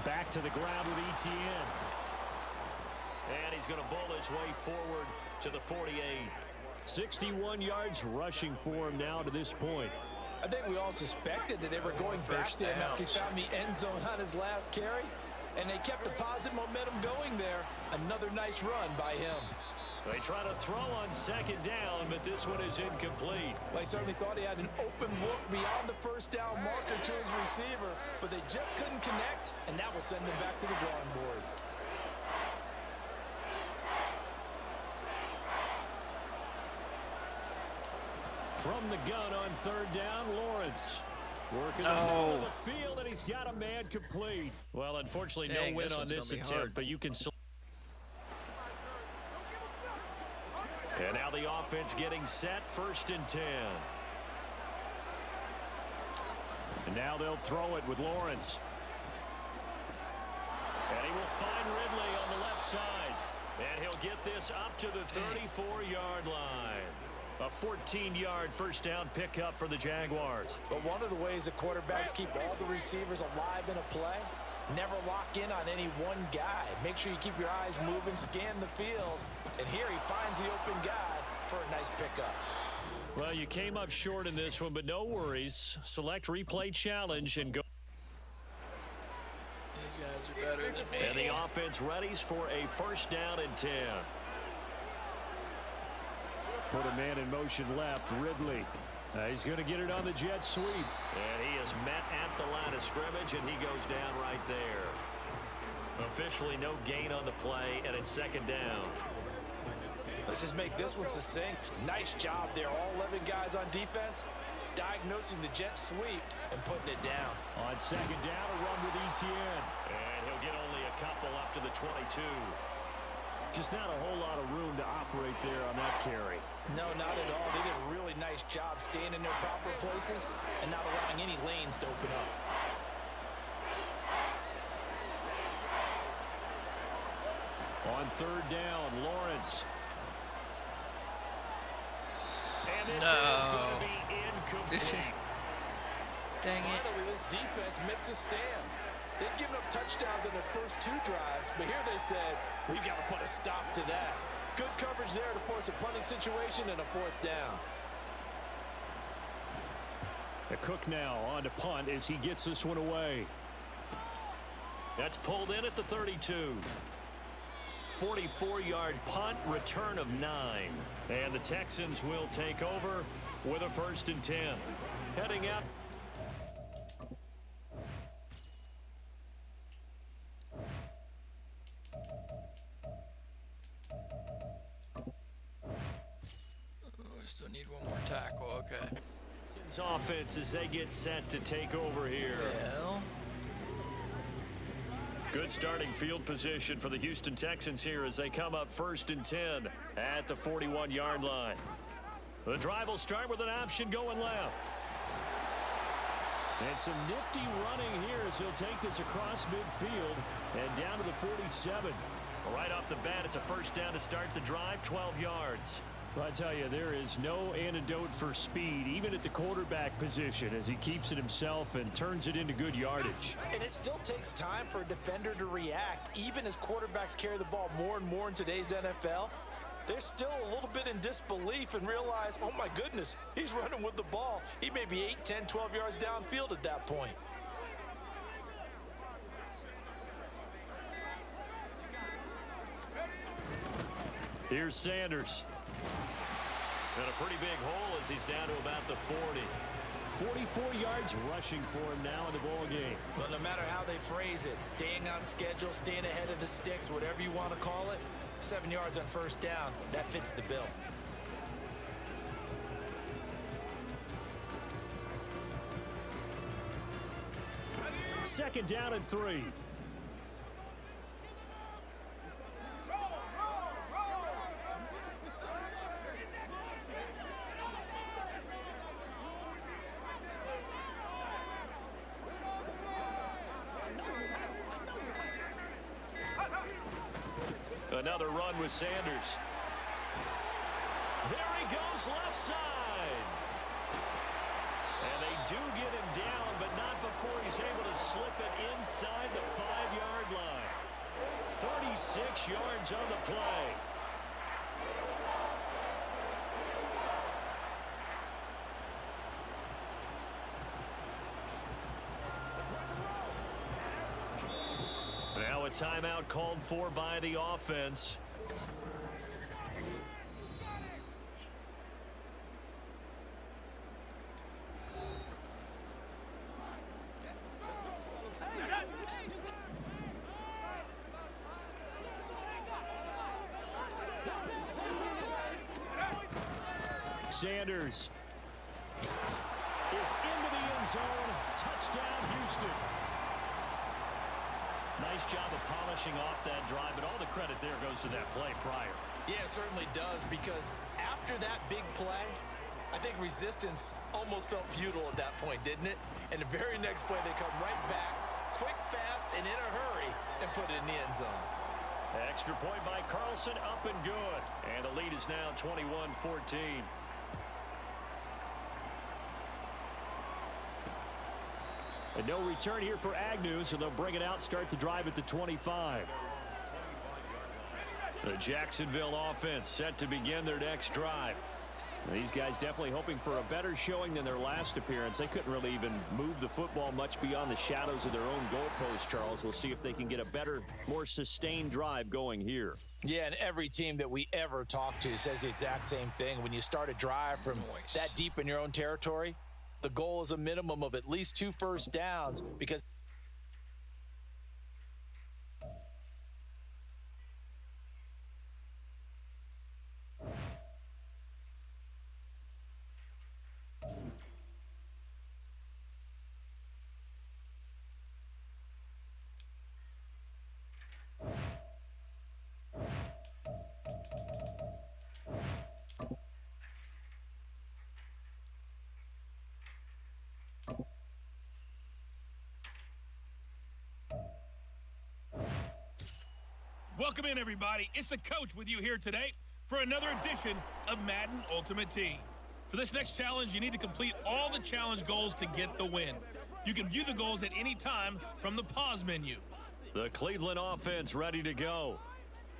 Back to the ground with Etienne. And he's going to bull his way forward to the 48. 61 yards rushing for him now to this point. I think we all suspected that they were going back to him after he found the end zone on his last carry. And they kept the positive momentum going there. Another nice run by him. They try to throw on 2nd down, but this one is incomplete. Well, he certainly thought he had an open look beyond the first down marker to his receiver, but they just couldn't connect, and that will send them back to the drawing board. From the gun on 3rd down, Lawrence. Working the middle of the field, and he's got a man complete. Well, unfortunately, no win on this attempt, but you can still. And now the offense getting set, 1st and 10. And now they'll throw it with Lawrence. And he will find Ridley on the left side. And he'll get this up to the 34-yard line. A 14-yard first down pickup for the Jaguars. But one of the ways the quarterbacks keep all the receivers alive in a play, never lock in on any one guy. Make sure you keep your eyes moving, scan the field. And here he finds the open guy for a nice pickup. Well, you came up short in this one, but no worries. Select replay challenge and go. These guys are better than me. And the offense readies for a 1st down and 10. Put a man in motion left, Ridley. He's going to get it on the jet sweep. And he is met at the line of scrimmage, and he goes down right there. Officially no gain on the play, and it's 2nd down. Let's just make this one succinct. Nice job there. All 11 guys on defense, diagnosing the jet sweep and putting it down. On 2nd down, a run with Etienne. And he'll get only a couple up to the 22. Just not a whole lot of room to operate there on that carry. No, not at all. They did a really nice job staying in their proper places and not allowing any lanes to open up. On 3rd down, Lawrence. And this is going to be incomplete. Dang it. Finally, this defense makes a stand. They've given up touchdowns in their first 2 drives, but here they said, we've got to put a stop to that. Good coverage there to force a punting situation and a 4th down. The Cook now on to punt as he gets this one away. That's pulled in at the 32. 44-yard punt, return of 9. And the Texans will take over with a 1st and 10. Heading out. Still need one more tackle. Okay. Texans offense as they get set to take over here. Well, Good starting field position for the Houston Texans here as they come up 1st and 10 at the 41-yard line. The drive will start with an option going left. And some nifty running here as he'll take this across midfield and down to the 47. Right off the bat, it's a first down to start the drive, 12 yards. Well, I tell you, there is no antidote for speed, even at the quarterback position, as he keeps it himself and turns it into good yardage. And it still takes time for a defender to react. Even as quarterbacks carry the ball more and more in today's NFL, they're still a little bit in disbelief and realize, oh my goodness, he's running with the ball. He may be 8, 10, 12 yards downfield at that point. Here's Sanders. And a pretty big hole as he's down to about the 40. 44 yards rushing for him now in the ball game. Well, no matter how they phrase it, staying on schedule, staying ahead of the sticks, whatever you want to call it, 7 yards on first down, that fits the bill. Second down and 3. Another run with Sanders. There he goes left side. And they do get him down, but not before he's able to slip it inside the 5-yard line. 36 yards on the play. Now a timeout called for by the offense. Sanders is into the end zone. Touchdown, Houston. Nice job of polishing off that drive, but all the credit there goes to that play prior. Yeah, it certainly does, because after that big play, I think resistance almost felt futile at that point, didn't it? And the very next play, they come right back, quick, fast, and in a hurry, and put it in the end zone. Extra point by Carlson, up and good. And the lead is now 21-14. And no return here for Agnew, so they'll bring it out, start the drive at the 25. The Jacksonville offense set to begin their next drive. These guys definitely hoping for a better showing than their last appearance. They couldn't really even move the football much beyond the shadows of their own goalpost, Charles. We'll see if they can get a better, more sustained drive going here. Yeah, and every team that we ever talk to says the exact same thing. When you start a drive from that deep in your own territory, the goal is a minimum of at least 2 first downs, because Welcome in, everybody. It's the coach with you here today for another edition of Madden Ultimate Team. For this next challenge, you need to complete all the challenge goals to get the win. You can view the goals at any time from the pause menu. The Cleveland offense ready to go.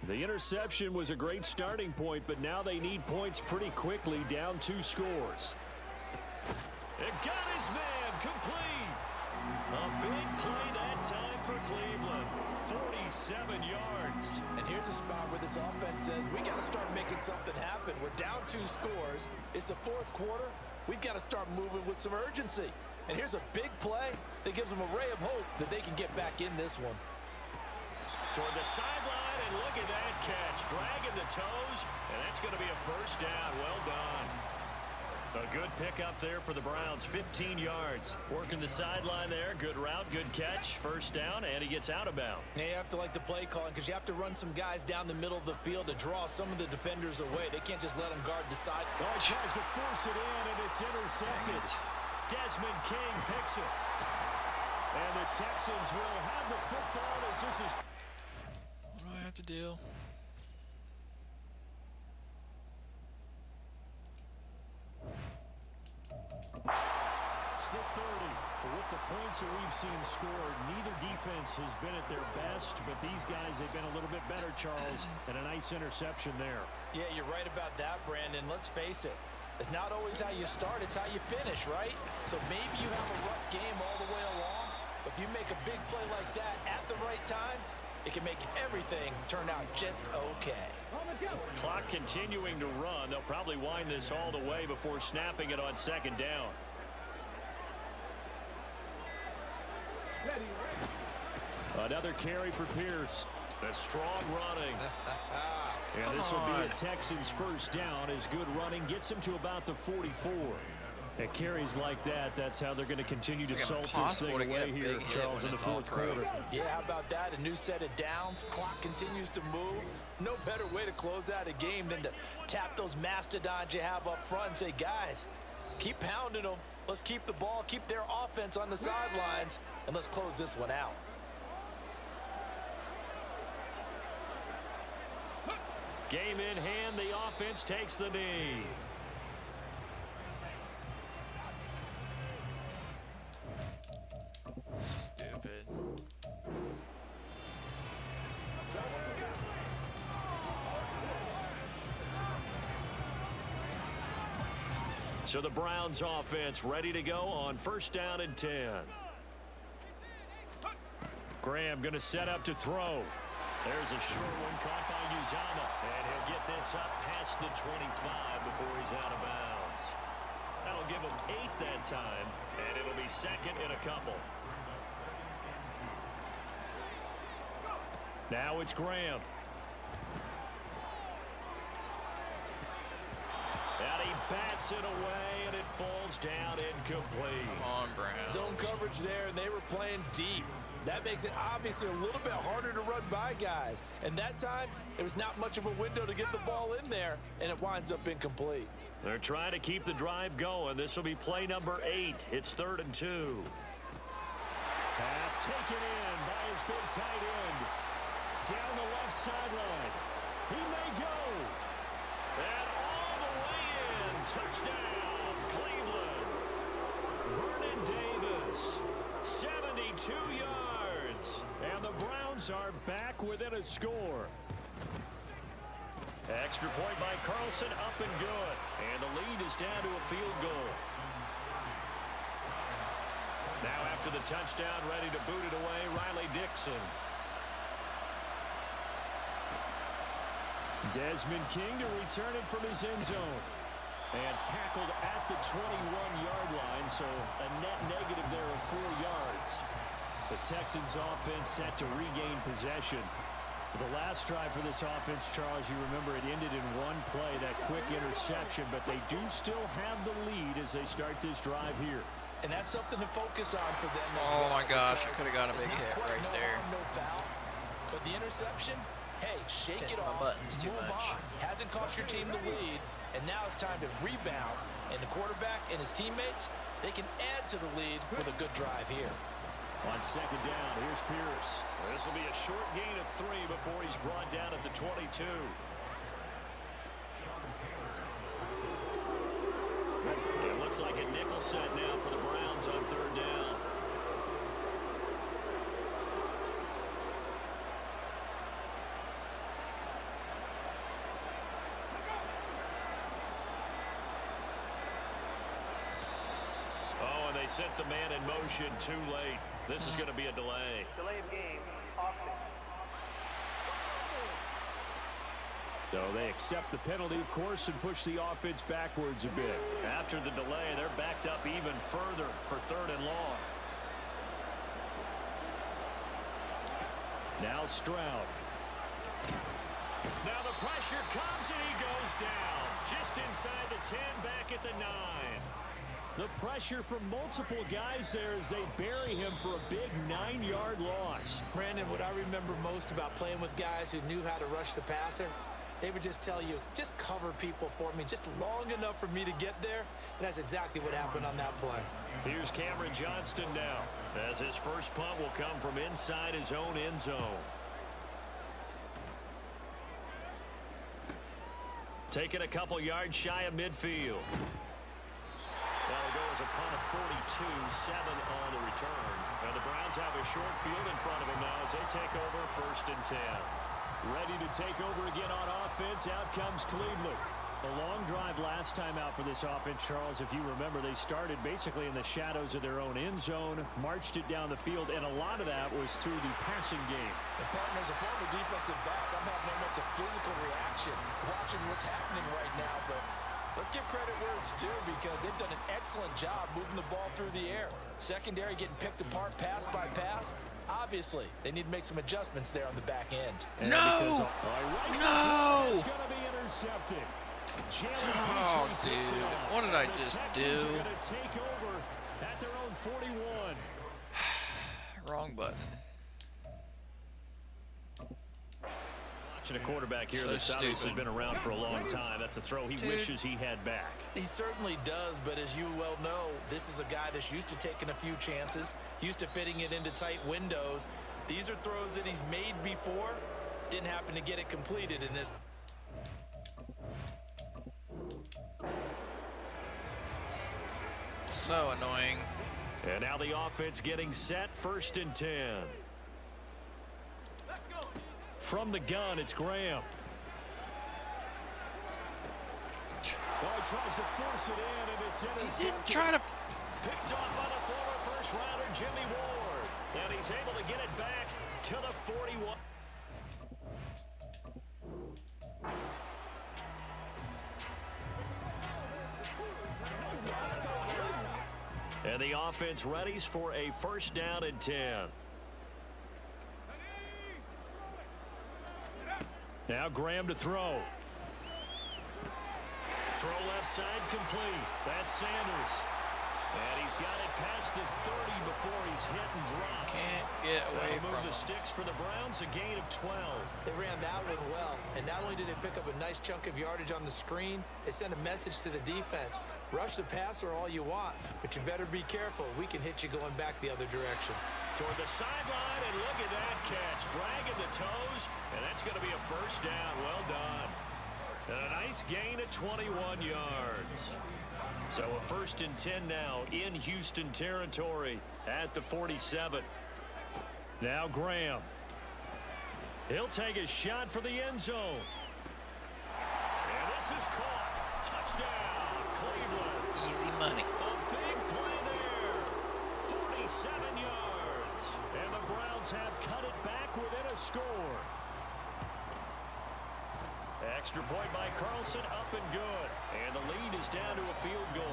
The interception was a great starting point, but now they need points pretty quickly, down 2 scores. It got his man complete. A big play that time for Cleveland. 47 yards. And here's a spot where this offense says, we got to start making something happen. We're down 2 scores. It's the 4th quarter. We've got to start moving with some urgency. And here's a big play that gives them a ray of hope that they can get back in this one. Toward the sideline, and look at that catch. Dragging the toes, and that's going to be a first down. Well done. A good pickup there for the Browns, 15 yards. Working the sideline there, good route, good catch, first down, and he gets out of bounds. Yeah, you have to like the play calling because you have to run some guys down the middle of the field to draw some of the defenders away. They can't just let them guard the side. Oh, he tries to force it in, and it's intercepted. Desmond King picks it. And the Texans will have the football as this is... What do I have to do? Slip 30. With the points that we've seen scored, neither defense has been at their best, but these guys have been a little bit better, Charles, and a nice interception there. Yeah, you're right about that, Brandon. Let's face it. It's not always how you start, it's how you finish, right? So maybe you have a rough game all the way along, but if you make a big play like that at the right time, it can make everything turn out just okay. Clock continuing to run. They'll probably wind this all the way before snapping it on second down. Another carry for Pierce. A strong running. And this will be a Texans first down as good running gets him to about the 44. At carries like that, that's how they're going to continue to salt this thing away here, Charles, in the fourth quarter. Yeah, how about that? A new set of downs. Clock continues to move. No better way to close out a game than to tap those mastodons you have up front and say, guys, keep pounding them. Let's keep the ball, keep their offense on the sidelines, and let's close this one out. Game in hand, the offense takes the knee. Stupid. So the Browns offense ready to go on first down and 10. Graham going to set up to throw. There's a short one caught by Uzama, and he'll get this up past the 25 before he's out of bounds. That'll give him 8 that time, and it'll be second and a couple. Now it's Graham. And he bats it away, and it falls down incomplete. Come on, Browns. Zone coverage there, and they were playing deep. That makes it obviously a little bit harder to run by guys. And that time, it was not much of a window to get the ball in there, and it winds up incomplete. They're trying to keep the drive going. This will be play number 8. It's 3rd and 2. Pass taken in by his big tight end. Down the left sideline. He may go. And all the way in. Touchdown, Cleveland. Vernon Davis, 72 yards. And the Browns are back within a score. Extra point by Carlson, up and good. And the lead is down to a field goal. Now after the touchdown, ready to boot it away, Riley Dixon. Desmond King to return it from his end zone. And tackled at the 21-yard line, so a net negative there of 4 yards. The Texans offense set to regain possession. The last drive for this offense, Charles, you remember it ended in one play, that quick interception, but they do still have the lead as they start this drive here. And that's something to focus on for them. Oh my gosh, I could have got a big hit right there. No foul, but the interception, hey, shake it Hitting my off, buttons too move much. on. Hasn't cost your team the lead, and now it's time to rebound. And the quarterback and his teammates, they can add to the lead with a good drive here. On second down, here's Pierce. This will be a short gain of 3 before he's brought down at the 22. It looks like a nickel set now for the Browns on 3rd down. Oh, and they sent the man in motion too late. This is going to be a delay. Delay of game, offset. So they accept the penalty, of course, and push the offense backwards a bit. After the delay, they're backed up even further for 3rd and long. Now Stroud. Now the pressure comes and he goes down just in inside the 10, back at the 9. The pressure from multiple guys there as they bury him for a big 9-yard loss. Brandon, what I remember most about playing with guys who knew how to rush the passer, they would just tell you, just cover people for me, just long enough for me to get there. And that's exactly what happened on that play. Here's Cameron Johnston now, as his first punt will come from inside his own end zone. Taking a couple yards shy of midfield. That'll go as a punt of 42, 7 on the return. And the Browns have a short field in front of them now as they take over 1st and 10. Ready to take over again on offense. Out comes Cleveland. A long drive last time out for this offense, Charles. If you remember, they started basically in the shadows of their own end zone, marched it down the field, and a lot of that was through the passing game. The partner's a former defensive back. I'm having almost a physical reaction watching what's happening right now, but let's give credit where it's due because they've done an excellent job moving the ball through the air. Secondary getting picked apart pass by pass. Obviously, they need to make some adjustments there on the back end. No! No! It's going to be intercepted. Oh, dude. What did I just do? Are going to take over at their own 41. Wrong button. Watching a quarterback here So that's obviously stupid. been around for a long time. That's a throw he wishes he had back. He certainly does, but as you well know, this is a guy that's used to taking a few chances, used to fitting it into tight windows. These are throws that he's made before. Didn't happen to get it completed in this. So annoying. And now the offense getting set, 1st and 10. From the gun, it's Graham. Well, he tries to force it in, and it's intercepted. He didn't try to... Picked off by the former first-rounder Jimmy Ward. And he's able to get it back to the 41. And the offense readies for a 1st down and 10. Now Graham to throw. Throw left side complete. That's Sanders. And he's got it past the 30 before he's hit and dropped. Can't get away That'll move from the him. sticks for the Browns, a gain of 12. They ran that one well, and not only did they pick up a nice chunk of yardage on the screen, they sent a message to the defense. Rush the passer all you want, but you better be careful. We can hit you going back the other direction. Toward the sideline, and look at that catch. Dragging the toes, and that's going to be a 1st down. Well done. And a nice gain of 21 yards. So a 1st and 10 now in Houston territory at the 47. Now Graham. He'll take a shot for the end zone. And this is caught. Touchdown, Cleveland. Easy money. A big play there. 47 yards. And the Browns have cut it back within a score. Extra point by Carlson, up and good. And the lead is down to a field goal.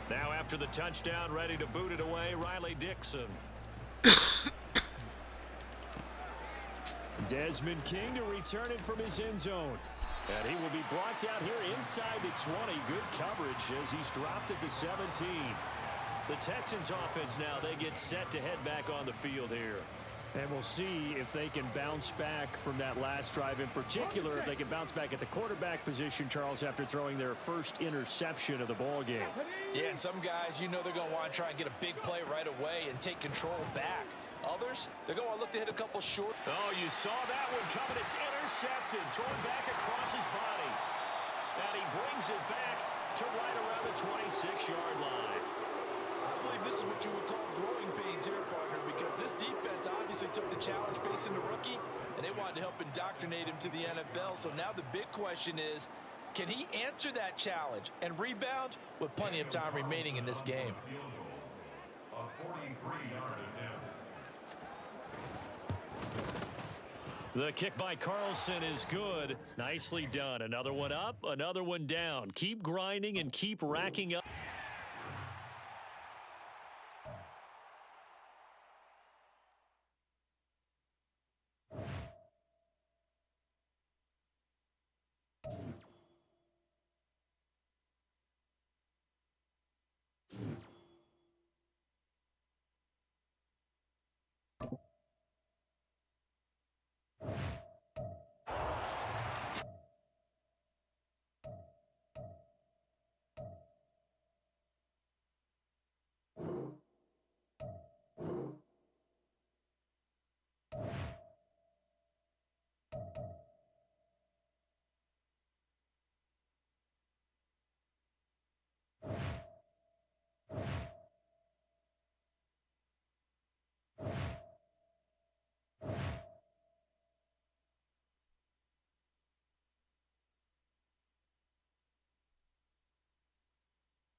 Now after the touchdown, ready to boot it away, Riley Dixon. Desmond King to return it from his end zone. And he will be brought down here inside the 20. Good coverage as he's dropped at the 17. The Texans offense now, they get set to head back on the field here. And we'll see if they can bounce back from that last drive. In particular, if they can bounce back at the quarterback position, Charles, after throwing their first interception of the ball game. Yeah, and some guys, you know they're going to want to try and get a big play right away and take control back. Others, they're going to look to hit a couple short. Oh, you saw that one coming. It's intercepted. Thrown back across his body. And he brings it back to right around the 26-yard line. I believe this is what you would call growing pains here, partner, because this defense obviously took the challenge facing the rookie, and they wanted to help indoctrinate him to the NFL. So now the big question is, can he answer that challenge and rebound with plenty of time remaining in this game? The kick by Carlson is good. Nicely done. Another one up, another one down. Keep grinding and keep racking up.